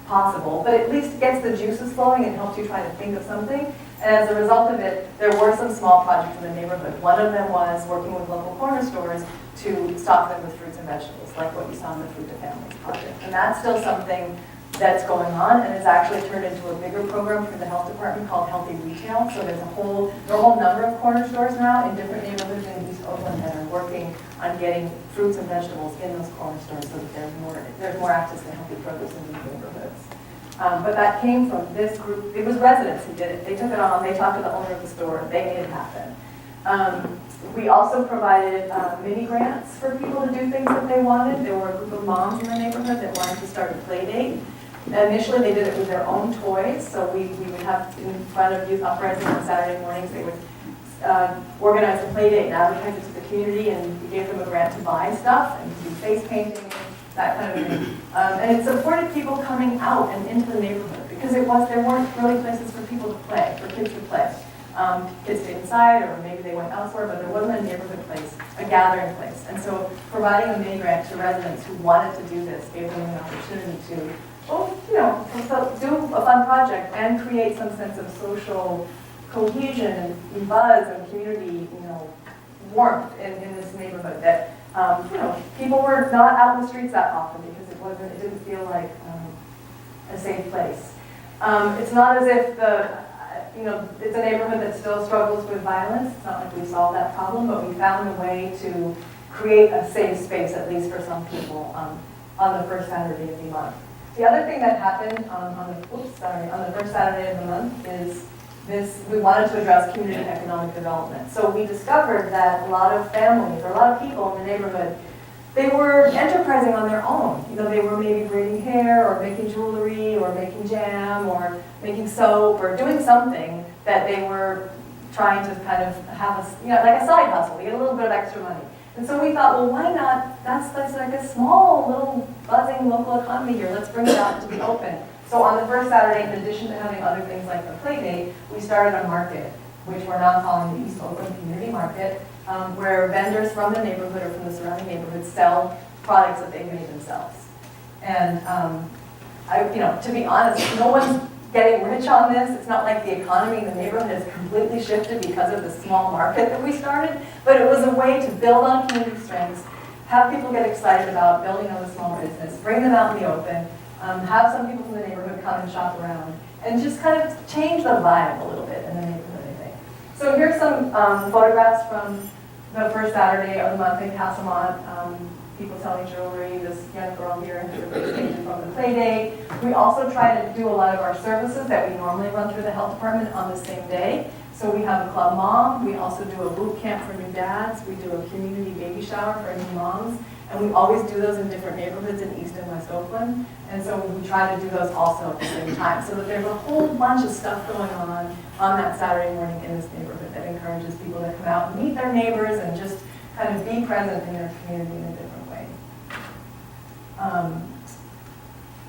possible, but at least gets the juices flowing and helps you try to think of something. And as a result of it, there were some small projects in the neighborhood. One of them was working with local corner stores to stock them with fruits and vegetables, like what you saw in the Food to Families project. And that's still something that's going on, and it's actually turned into a bigger program for the health department called Healthy Retail. So there are a whole number of corner stores now in different neighborhoods in East Oakland that are working on getting fruits and vegetables in those corner stores so that there's more access to healthy produce in these neighborhoods. But that came from this group. It was residents who did it. They took it on. They talked to the owner of the store. They made it happen. We also provided mini grants for people to do things that they wanted. There were a group of moms in the neighborhood that wanted to start a play date. Initially, they did it with their own toys. So we would have in front of Youth Uprising on Saturday mornings, they would organize a play date and advertise it to the community, and we gave them a grant to buy stuff and do face painting, that kind of thing. And it supported people coming out and into the neighborhood because there weren't really places for people to play, for kids to play. Kids stayed inside, or maybe they went elsewhere, but there wasn't a neighborhood place, a gathering place. And so providing a mini grant to residents who wanted to do this gave them an opportunity to, do a fun project and create some sense of social cohesion and buzz and community, warmth in this neighborhood that, people were not out in the streets that often because it didn't feel like a safe place. It's not as if it's a neighborhood that still struggles with violence. It's not like we solved that problem, but we found a way to create a safe space, at least for some people, on the first Saturday of the month. The other thing that happened on the first Saturday of the month is we wanted to address community economic development. So we discovered that a lot of families, or a lot of people in the neighborhood, they were enterprising on their own. They were maybe braiding hair, or making jewelry, or making jam, or making soap, or doing something that they were trying to kind of have like a side hustle, to get a little bit of extra money. And so we thought, well, why not? That's like a small, little, buzzing local economy here. Let's bring it out to be open. So on the first Saturday, in addition to having other things like the play date, we started a market, which we're now calling the East Oakland Community Market, where vendors from the neighborhood or from the surrounding neighborhood sell products that they made themselves. And to be honest, no one's getting rich on this. It's not like the economy in the neighborhood has completely shifted because of the small market that we started, but it was a way to build on community strengths, have people get excited about building on a small business, bring them out in the open, have some people from the neighborhood come and shop around, and just kind of change the vibe a little bit in the neighborhood, I think. So here's some photographs from the first Saturday of the month in Casamont. People selling jewelry, this young girl here, and her taken from the play date. We also try to do a lot of our services that we normally run through the health department on the same day. So we have a club mom, we also do a boot camp for new dads, we do a community baby shower for new moms, and we always do those in different neighborhoods in East and West Oakland. And so we try to do those also at the same time, so that there's a whole bunch of stuff going on that Saturday morning in this neighborhood that encourages people to come out and meet their neighbors and just kind of be present in their community in a different way.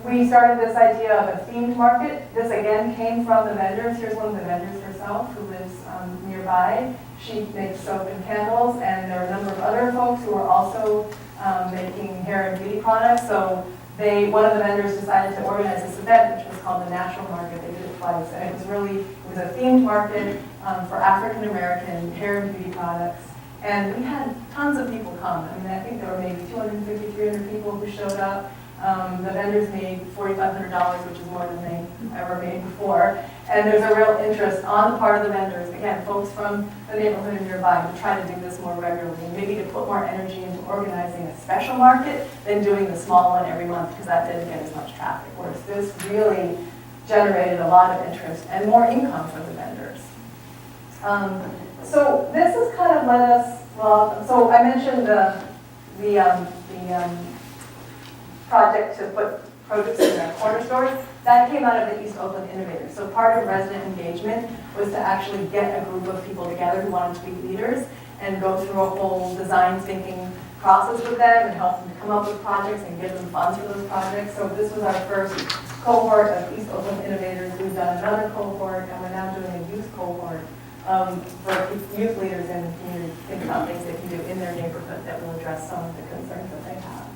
We started this idea of a themed market. This again came from the vendors. Here's one of the vendors herself who lives nearby. She makes soap and candles, and there are a number of other folks who are also making hair and beauty products. So one of the vendors decided to organize this event, which was called the Natural Market. They did it twice, and it was a themed market for African American hair and beauty products. And we had tons of people come. I mean, I think there were maybe 250, 300 people who showed up. The vendors made $4,500, which is more than they ever made before. And there's a real interest on the part of the vendors, again, folks from the neighborhood and nearby, to try to do this more regularly, and maybe to put more energy into organizing a special market than doing the small one every month, because that didn't get as much traffic. Whereas this really generated a lot of interest and more income for the vendors. So this has kind of led us, so I mentioned the project to put produce in the corner stores. That came out of the East Oakland Innovators. So part of resident engagement was to actually get a group of people together who wanted to be leaders and go through a whole design thinking process with them and help them to come up with projects and give them funds for those projects. So this was our first cohort of East Oakland Innovators. We've done another cohort, and we're now doing a youth cohort for youth leaders in the community to think about things they can do in their neighborhood that will address some of the concerns that they have.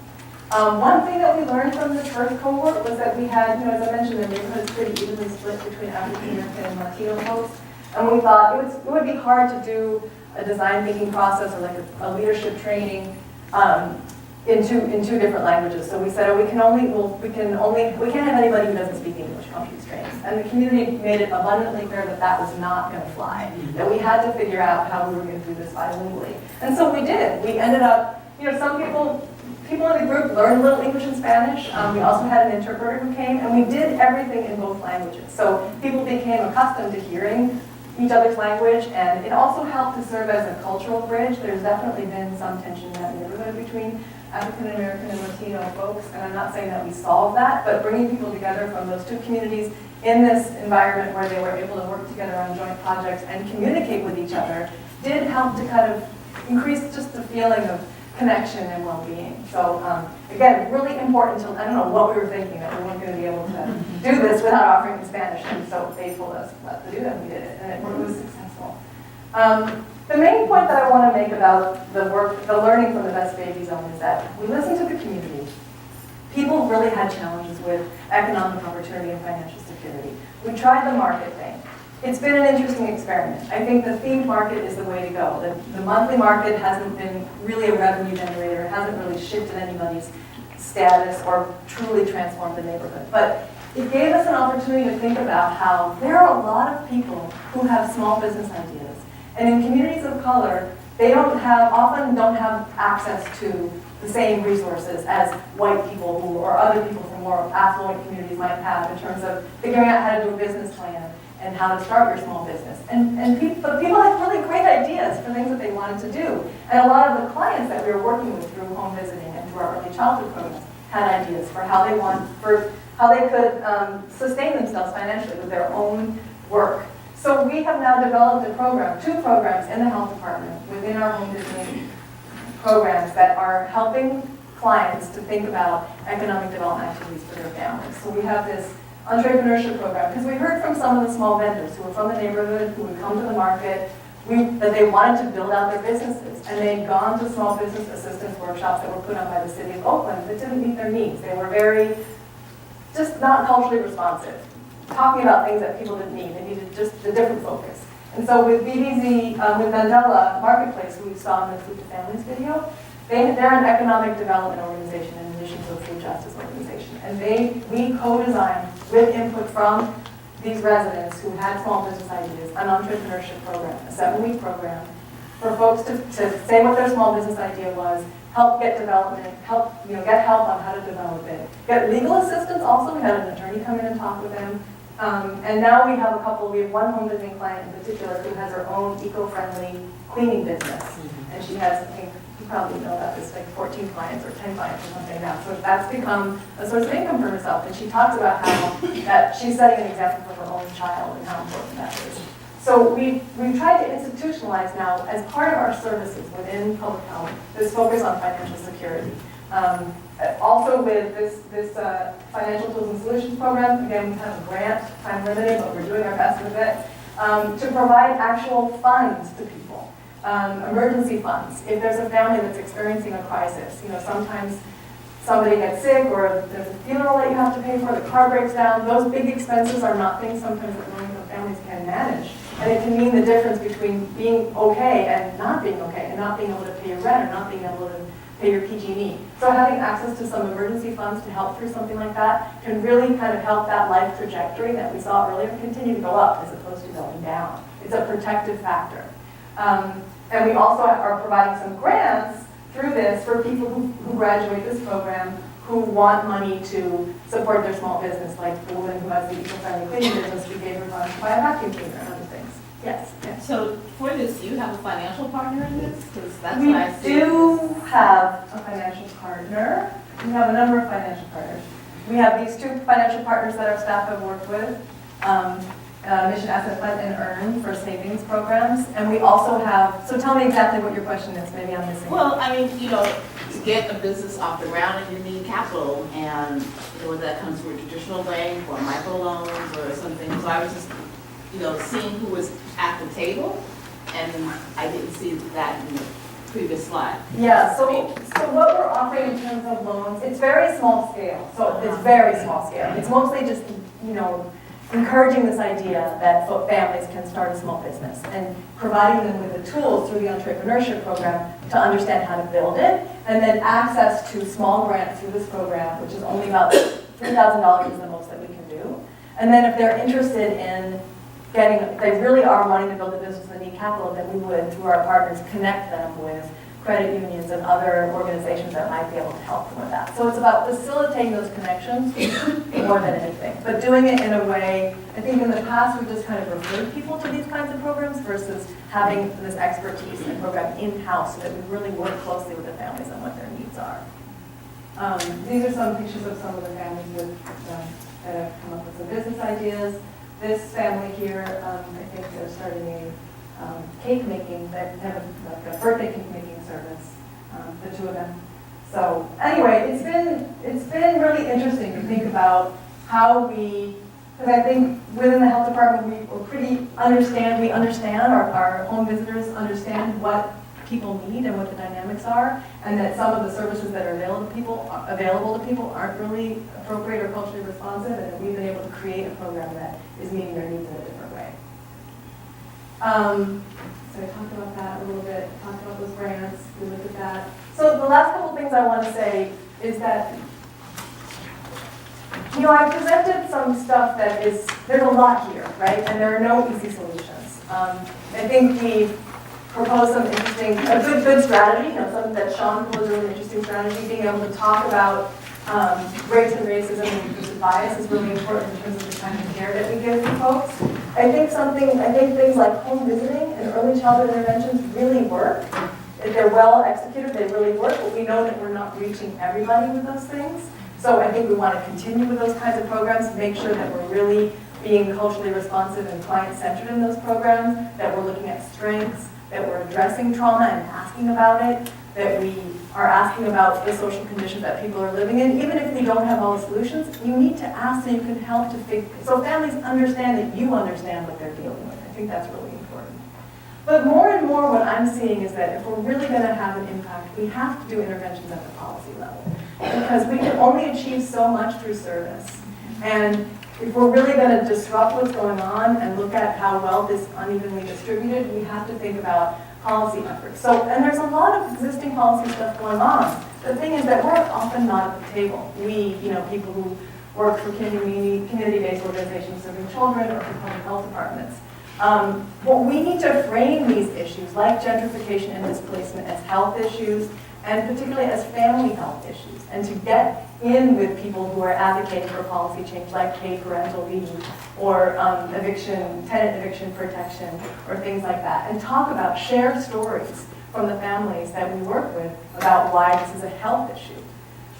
One thing that we learned from the first cohort was that we had, as I mentioned, the neighborhood is pretty evenly split between African American and Latino folks, and we thought it would be hard to do a design thinking process or like a leadership training in two different languages. So we said, we can't have anybody who doesn't speak English come to these trainings. And the community made it abundantly clear that that was not going to fly, that we had to figure out how we were going to do this bilingually. And so we did. We ended up, some people in the group learned a little English and Spanish. We also had an interpreter who came, and we did everything in both languages. So people became accustomed to hearing each other's language, and it also helped to serve as a cultural bridge. There's definitely been some tension in that neighborhood between African American and Latino folks, and I'm not saying that we solved that, but bringing people together from those two communities in this environment where they were able to work together on joint projects and communicate with each other did help to kind of increase just the feeling of connection and well-being. So again, really important to, I don't know what we were thinking, that we weren't going to be able to do this without offering in Spanish, and so they told us what to do, and we did it, and it was successful. The main point that I want to make about the learning from the Best Baby Zone is that we listened to the community. People really had challenges with economic opportunity and financial security. We tried the market thing. It's been an interesting experiment. I think the themed market is the way to go. The monthly market hasn't been really a revenue generator. It hasn't really shifted anybody's status or truly transformed the neighborhood. But it gave us an opportunity to think about how there are a lot of people who have small business ideas. And in communities of color, they often don't have access to the same resources as white people or other people from more affluent communities might have in terms of figuring out how to do a business plan and how to start your small business. But people had really great ideas for things that they wanted to do. And a lot of the clients that we were working with through home visiting and through our early childhood programs had ideas for how they could sustain themselves financially with their own work. So we have now developed a program, 2 programs in the health department within our home visiting programs that are helping clients to think about economic development activities for their families. So we have this entrepreneurship program, because we heard from some of the small vendors who were from the neighborhood, who would come to the market, that they wanted to build out their businesses. And they'd gone to small business assistance workshops that were put on by the city of Oakland that didn't meet their needs. They were just not culturally responsive, talking about things that people didn't need. They needed just a different focus. And so with BBZ, with Mandela Marketplace, who we saw in the Food to Families video, they're an economic development organization in addition to a food justice organization. And we co-designed, with input from these residents who had small business ideas, an entrepreneurship program, a 7-week program, for folks to say what their small business idea was, help get development, get help on how to develop it. Get legal assistance also. We had an attorney come in and talk with them. And now we have one home visiting client in particular who has her own eco-friendly cleaning business. And she has, I think, you probably know about this, like 14 clients or 10 clients or something now. So that's become a source of income for herself. And she talks about how that she's setting an example for her own child and how important that is. So we've tried to institutionalize now, as part of our services within public health, this focus on financial security. Also with this Financial Tools and Solutions program, again, we have a grant, time limited, but we're doing our best with it, to provide actual funds to people, emergency funds. If there's a family that's experiencing a crisis, sometimes somebody gets sick or there's a funeral that you have to pay for, the car breaks down, those big expenses are not things sometimes that low-income families can manage. And it can mean the difference between being okay and not being okay, and not being able to pay your rent or not being able to pay your PG&E. So having access to some emergency funds to help through something like that can really kind of help that life trajectory that we saw earlier continue to go up as opposed to going down. It's a protective factor. And we also are providing some grants through this for people who graduate this program who want money to support their small business, like the woman who has the eco-friendly cleaning business, we gave her funds to buy a vacuum cleaner and other things. Yes. So for this, do you have a financial partner in this? Because that's We what I see. do have a financial partner. We have a number of financial partners. We have these 2 financial partners that our staff have worked with, Mission Asset Fund and EARN for savings programs. And we also have, so tell me exactly what your question is, maybe I'm missing. Well, I mean, to get a business off the ground and you need capital, and whether that comes through a traditional bank or microloans or something. So I was just, seeing who was at the table, and I didn't see that in the previous slide. Yeah, so what we're offering in terms of loans, it's very small scale. So it's very small scale. It's mostly just, encouraging this idea that families can start a small business and providing them with the tools through the entrepreneurship program to understand how to build it, and then access to small grants through this program, which is only about $3,000 is the most that we can do. And then if they're interested in if they really are wanting to build a business and need capital, then we would, through our partners, connect them with credit unions and other organizations that might be able to help them with that. So it's about facilitating those connections more than anything. But doing it in a way, I think in the past we've just kind of referred people to these kinds of programs versus having this expertise in the program in-house so that we really work closely with the families on what their needs are. These are some pictures of some of the families that have come up with some business ideas. This family here, I think they're starting a cake making, they have a birthday cake making service, the 2 of them. So anyway, it's been really interesting to think about how because I think within the health department we understand, our home visitors understand what people need and what the dynamics are, and that some of the services that are available to people aren't really appropriate or culturally responsive, and that we've been able to create a program that is meeting their needs in a different way. So I talked about that a little bit, talked about those grants, we looked at that. So the last couple things I want to say is that You know, I presented some stuff that is, there's a lot here, right? And there are no easy solutions. I think we proposed some interesting, a good strategy, you know, something that Sean proposed, a really interesting strategy, being able to talk about race and racism and implicit bias is really important in terms of the kind of care that we give to folks. I think things like home visiting and early childhood interventions really work. If they're well executed, they really work, but we know that we're not reaching everybody with those things. So I think we want to continue with those kinds of programs, make sure that we're really being culturally responsive and client-centered in those programs, that we're looking at strengths, that we're addressing trauma and asking about it, that we are asking about the social conditions that people are living in. Even if we don't have all the solutions, you need to ask so you can help to figure, so families understand that you understand what they're dealing with. I think that's really important. But more and more what I'm seeing is that if we're really going to have an impact, we have to do interventions at the policy level. Because we can only achieve so much through service. And if we're really going to disrupt what's going on and look at how wealth is unevenly distributed, we have to think about policy efforts. So, and there's a lot of existing policy stuff going on. The thing is that we're often not at the table. We, you know, people who work for community-based organizations serving children or for public health departments. But we need to frame these issues like gentrification and displacement as health issues, and particularly as family health issues, and to get in with people who are advocating for policy change like paid parental leave or tenant eviction protection or things like that, and talk about shared stories from the families that we work with about why this is a health issue.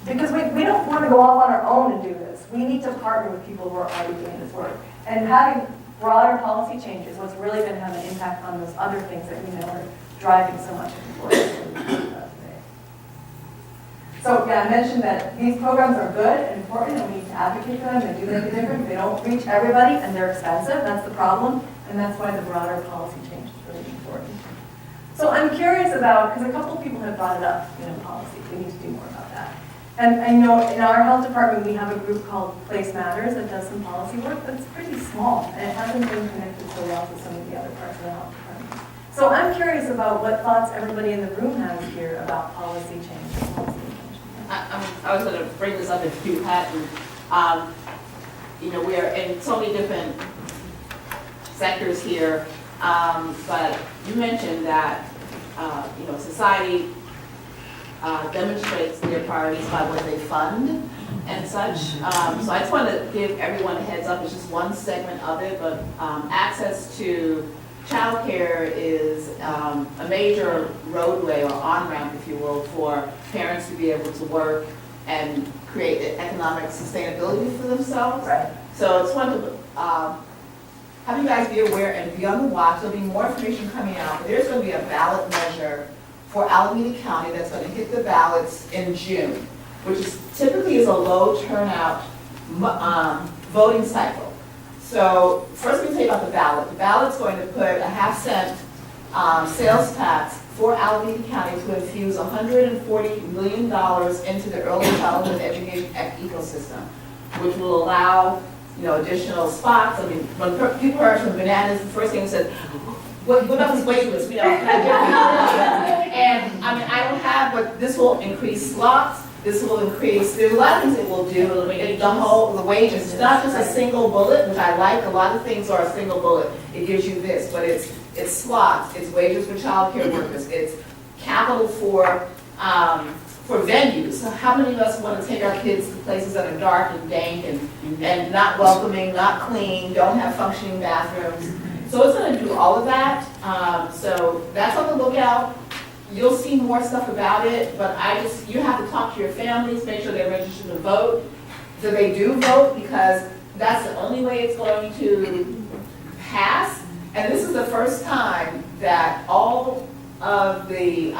Because we don't want to go off on our own and do this. We need to partner with people who are already doing this work. And having broader policy changes was really going to have an impact on those other things that we know are driving so much importance. So yeah, I mentioned that these programs are good and important, and we need to advocate for them. They do make a difference. They don't reach everybody, and they're expensive. That's the problem, and that's why the broader policy change is really important. So I'm curious about, because a couple of people have brought it up, you know, policy. We need to do more about that. And I know in our health department we have a group called Place Matters that does some policy work, but it's pretty small, and it hasn't been connected so well to some of the other parts of the health department. So I'm curious about what thoughts everybody in the room has here about policy change. I was going to bring this up if you hadn't. You know, we're in so many different sectors here, but you mentioned that, you know, society demonstrates their priorities by what they fund and such. So I just want to give everyone a heads up. It's just one segment of it, but access to childcare is a major roadway or on-ramp, if you will, for parents to be able to work and create economic sustainability for themselves. Right. So it's one to have you guys be aware and be on the watch. There'll be more information coming out, but there's going to be a ballot measure for Alameda County that's going to hit the ballots in June, which is typically is a low turnout voting cycle. So first we tell you about the ballot. The ballot's going to put a 1/2-cent sales tax for Alameda County to infuse $140 million into the early childhood education ecosystem, which will allow, you know, additional spots. I mean, when people heard from Bananas, the first thing they said, what about this wait list? We don't have and I mean, I don't have, but this will increase slots. This will increase, there's a lot of things it will do. The wages. It's not just a single bullet, which I like. A lot of things are a single bullet. It gives you this, but it's slots, it's wages for childcare workers, it's capital for venues. So how many of us want to take our kids to places that are dark and dank and not welcoming, not clean, don't have functioning bathrooms? So it's going to do all of that. So that's on the lookout. You'll see more stuff about it, but you have to talk to your families, make sure they're registered to vote. So they do vote, because that's the only way it's going to pass. And this is the first time that all of the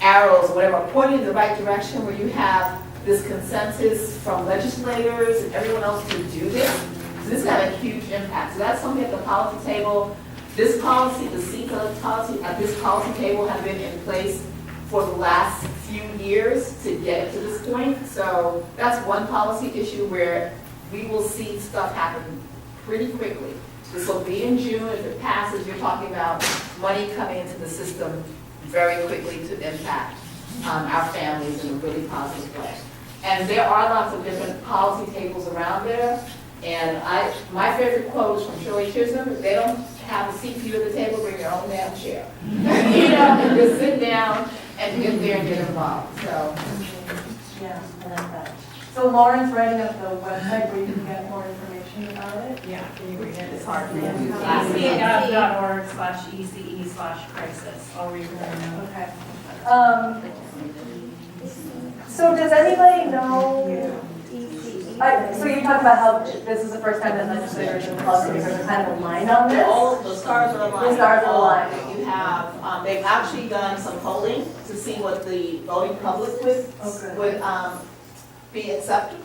arrows or whatever are pointing in the right direction, where you have this consensus from legislators and everyone else to do this. So this got a huge impact. So that's something at the policy table. This policy, the CEQA policy at this policy table have been in place for the last few years to get it to this point. So that's one policy issue where we will see stuff happen pretty quickly. This will be in June. If it passes, you're talking about money coming into the system very quickly to impact our families in a really positive way. And there are lots of different policy tables around there. And my favorite quote is from Shirley Chisholm: they don't have a seat for you at the table, bring your own damn chair. And just sit down and get there and get involved, so. Yeah, I like that. So Lauren's writing up the website where you can get more information about it? Yeah, can you read it? It's hard for me. ECE.org/ECE/crisis. I'll read it right now. Okay. So does anybody know, so you're talking about how this is the first time that legislators and policymakers are kind of aligned on this? All the stars are aligned. The stars are aligned. You have, they've actually done some polling to see what the voting public would be accepted,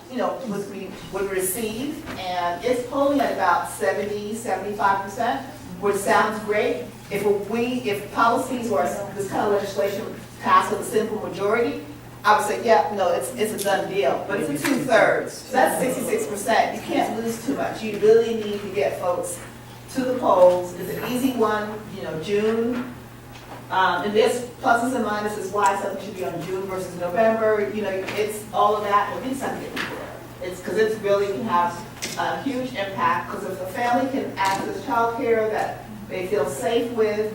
would receive. And it's polling at about 70–75%, which sounds great. If policies or this kind of legislation passed with a simple majority, I would say, yeah, no, it's a done deal. But it's a 2/3, so that's 66%. You can't lose too much. You really need to get folks to the polls. It's an easy one, June. And there's pluses and minuses why something should be on June versus November. It's all of that. But we just have to get people there. It's because it really can have a huge impact. Because if a family can access childcare that they feel safe with,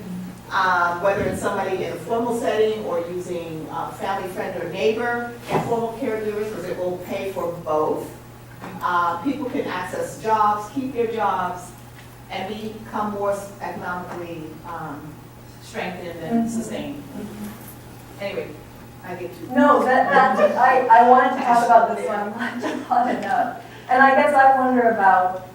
whether it's somebody in a formal setting or using family, friend, or neighbor, informal caregivers, because it will pay for both. People can access jobs, keep their jobs, and become more economically strengthened and sustained. Anyway, I get to. No, I wanted to talk about this one. I'm glad you brought it up. And I guess I wonder about,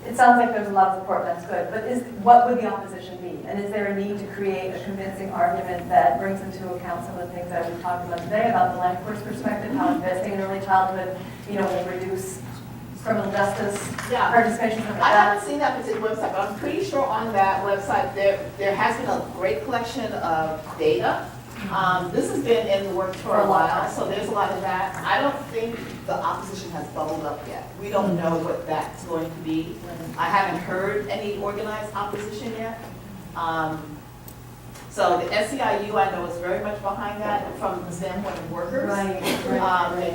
it sounds like there's a lot of support, that's good, but what would the opposition be? And is there a need to create a convincing argument that brings into account some of the things that we've talked about today about the life course perspective, how investing in early childhood, will reduce criminal justice participation, something like I that? haven't seen that particular website, but I'm pretty sure on that website there has been a great collection of data. This has been in the works for a while, so there's a lot of that. I don't think the opposition has bubbled up yet. We don't know what that's going to be. I haven't heard any organized opposition yet. So the SEIU, I know, is very much behind that from the standpoint of workers. And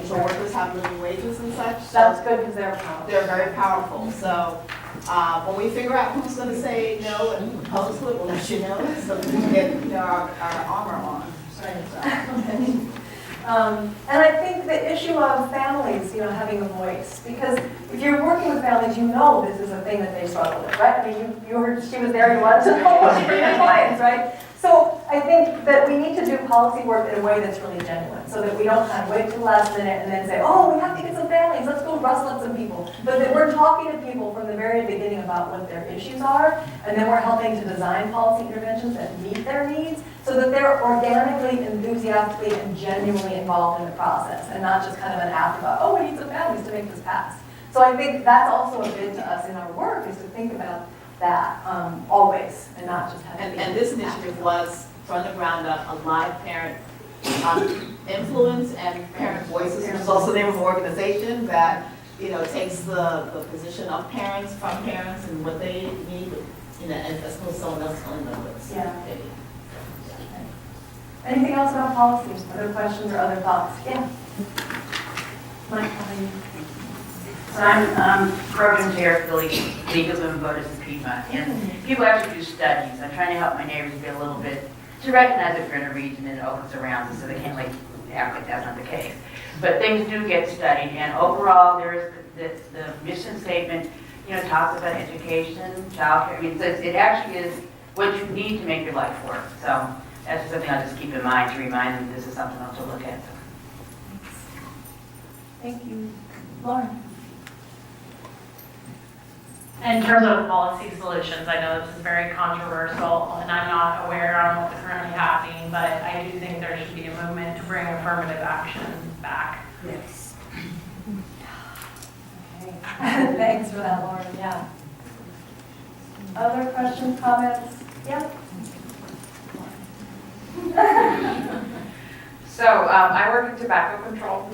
so workers have living wages and such. So That's good because they're powerful. they're very powerful. So when we figure out who's going to say no and oppose it, we'll let you know so we can get our armor on. And I think the issue of families, having a voice, because if you're working with families, this is a thing that they struggle with, right? I mean, you heard she was there, you wanted to know what she bring your clients, right? So I think that we need to do policy work in a way that's really genuine, so that we don't kind of wait till the last minute and then say, oh, we have to get some families, let's go rustle up some people. But that we're talking to people from the very beginning about what their issues are, and then we're helping to design policy interventions that meet their needs, so that they're organically, enthusiastically, and genuinely involved in the process, and not just kind of an afterthought, oh, we need some families to make this pass. So I think that's also a bid to us in our work, is to think about that always, and not just have And this initiative was, from the ground up, a lot of parent influence and parent voices. There's also the name of an organization that, takes the position of parents, from parents, and what they need, as opposed to someone else telling them what's. Yeah. Anything else about policies? Other questions or other thoughts? Yeah. Mike, how are you? So I'm program chair for the League of Women Voters in Piedmont, and people actually do studies. I'm trying to help my neighbors get a little bit, to recognize if you're in a region and it opens around them so they can't act like that's not the case. But things do get studied, and overall there's the mission statement, talks about education, childcare. I mean, it actually is what you need to make your life work. So that's something I'll just keep in mind to remind them this is something else to look at. Thank you. Lauren? In terms of policy solutions, I know this is very controversial, and I'm not aware of what's currently happening, but I do think there should be a movement to bring affirmative action back. Yes. Okay. Thanks for that, Lauren. Yeah. Other questions, comments? Yeah. So I work in tobacco control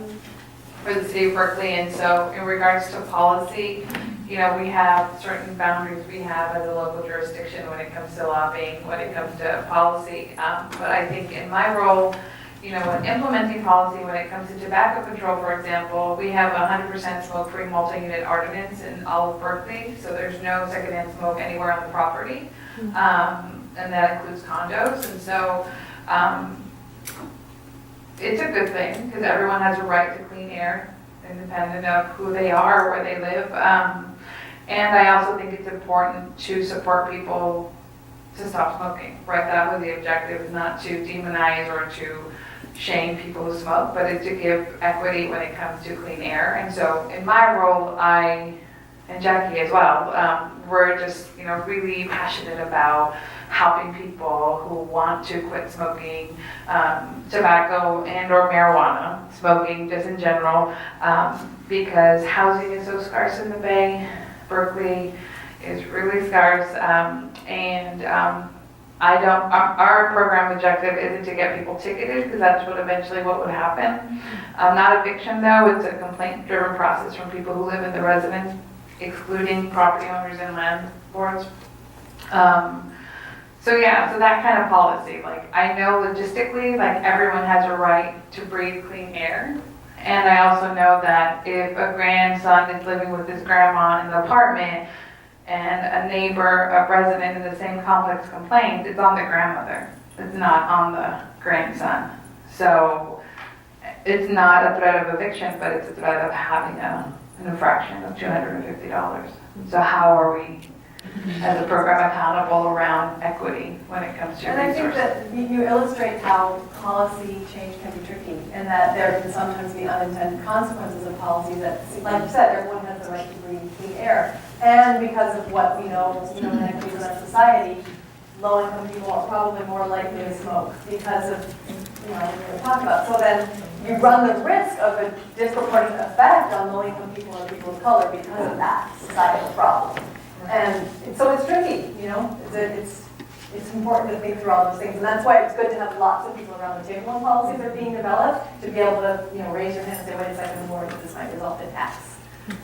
for the city of Berkeley, and so in regards to policy, we have certain boundaries we have as a local jurisdiction when it comes to lobbying, when it comes to policy. But I think in my role, you know, when implementing policy, when it comes to tobacco control, for example, we have a 100% smoke-free multi-unit ordinance in all of Berkeley, so there's no secondhand smoke anywhere on the property. And that includes condos, and so it's a good thing because everyone has a right to clean air, independent of who they are or where they live. And I also think it's important to support people to stop smoking, right? That was the objective, is not to demonize or to shame people who smoke, but it's to give equity when it comes to clean air. And so in my role, and Jackie as well, we're just, you know, really passionate about helping people who want to quit smoking tobacco and or marijuana, smoking just in general, because housing is so scarce in the Bay. Berkeley is really scarce, our program objective isn't to get people ticketed, because that's what eventually what would happen. Not eviction though, it's a complaint-driven process from people who live in the residence, excluding property owners and landlords. So that kind of policy, like I know logistically, like everyone has a right to breathe clean air. And I also know that if a grandson is living with his grandma in the apartment and a neighbor, a resident in the same complex complains, it's on the grandmother. It's not on the grandson. So it's not a threat of eviction, but it's a threat of having an infraction of $250. So how are we, as a program, accountable around equity when it comes to And I think resources? that you illustrate how policy change can be tricky, and that there can sometimes be unintended consequences of policy that, like you said, everyone has the right to breathe clean air. And because of what we know, inequities in our society, low-income people are probably more likely to smoke because of, what we talked about. So then you run the risk of a disproportionate effect on low-income people and people of color because of that societal problem. And so it's tricky, it's important to think through all those things. And that's why it's good to have lots of people around the table when policies are being developed, to be able to, raise your hand and say, wait a second, this might result in X.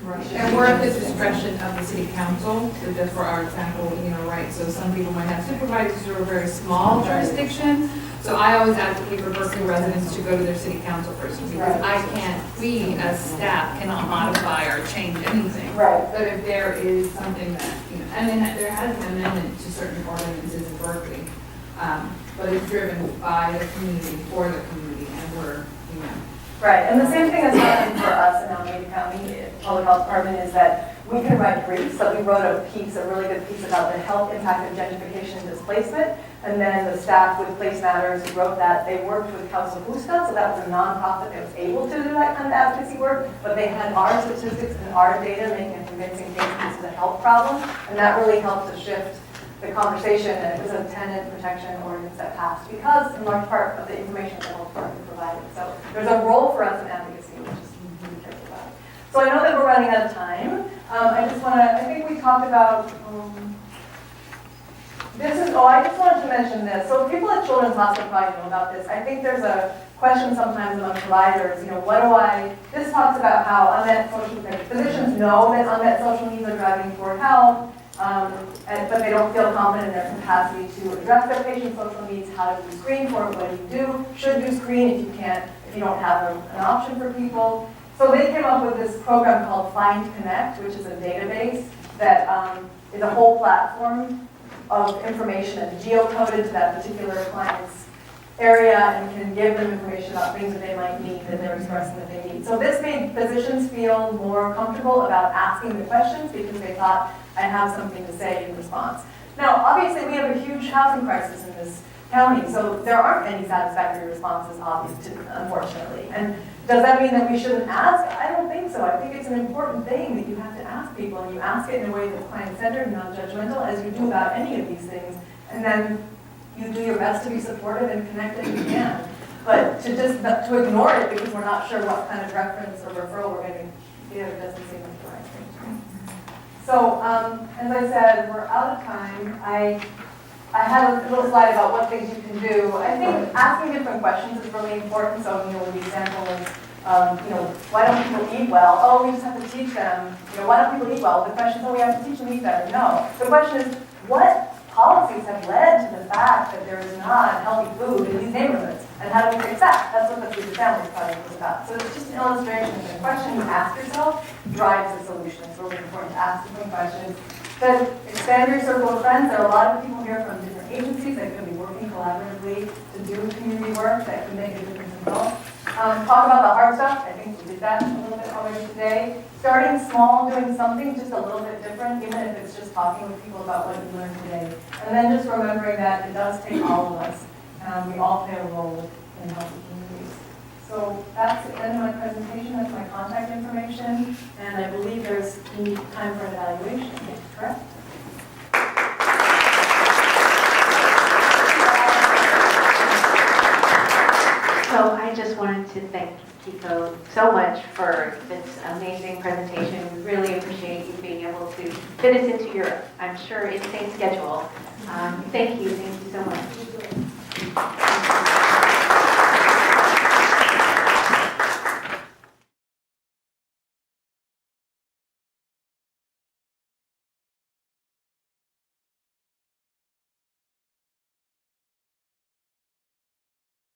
Right. And we're at the discretion of the city council, so just for our example, right? So some people might have supervisors who are very small jurisdictions. So I always advocate for Berkeley residents to go to their city council person, because we as staff cannot modify or change anything. Right. But if there is something that, and then there has been amendment to certain ordinances in Berkeley, but it's driven by the community, for the community, and we're, Right, and the same thing that's happening for us in Alameda County Public Health Department is that we can write briefs. So we wrote a really good piece about the health impact of gentrification and displacement. And then the staff with Place Matters who wrote that, they worked with Causa Justa, so that was a nonprofit that was able to do that kind of advocacy work, but they had our statistics and our data making a convincing case that this is a health problem, and that really helped to shift the conversation, and it was a tenant protection ordinance that passed because in large part of the information the health department provided. So there's a role for us in advocacy, which is really careful about. So I know that we're running out of time. I think we talked about, I just wanted to mention this. So people at Children's Hospital probably know about this. I think there's a question sometimes among providers, this talks about how unmet social needs, physicians know that unmet social needs are driving poor health, but they don't feel confident in their capacity to address their patient's social needs. How do you screen for it? What do you do? Should you screen if you don't have an option for people? So they came up with this program called Find Connect, which is a database that is a whole platform of information that's geocoded to that particular client's area and can give them information about things that they might need that they're expressing that they need. So this made physicians feel more comfortable about asking the questions because they thought, I have something to say in response. Now, obviously, we have a huge housing crisis in this county, so there aren't any satisfactory responses, unfortunately. And does that mean that we shouldn't ask? I don't think so. I think it's an important thing that you have to ask people, and you ask it in a way that's client-centered and non-judgmental, as you do about any of these things. And then you do your best to be supportive and connected if you can. But to ignore it because we're not sure what kind of reference or referral we're going to give doesn't seem like the right thing to me. So, as I said, we're out of time. I had a little slide about what things you can do. I think asking different questions is really important. So, the example is, why don't people eat well? Oh, we just have to teach them. Why don't people eat well? The question is, we have to teach them to eat better. No. The question is, what policies have led to the fact that there is not healthy food in these neighborhoods? And how do we fix that? That's what the Food to Families Project was about. So it's just an illustration of the question you ask yourself drives the solution. It's really important to ask different questions. But expand your circle of friends. There are a lot of people here from different agencies that could be working collaboratively to do community work that can make a difference in health. Talk about the hard stuff. I think we did that a little bit already today. Starting small, doing something just a little bit different, even if it's just talking with people about what you learned today. And then just remembering that it does take all of us. We all play a role in healthy communities. So that's the end of my presentation. That's my contact information. And I believe there's time for an evaluation, correct? So I just wanted to thank Kiko so much for this amazing presentation. We really appreciate you being able to fit us into your, I'm sure, insane schedule. Thank you so much.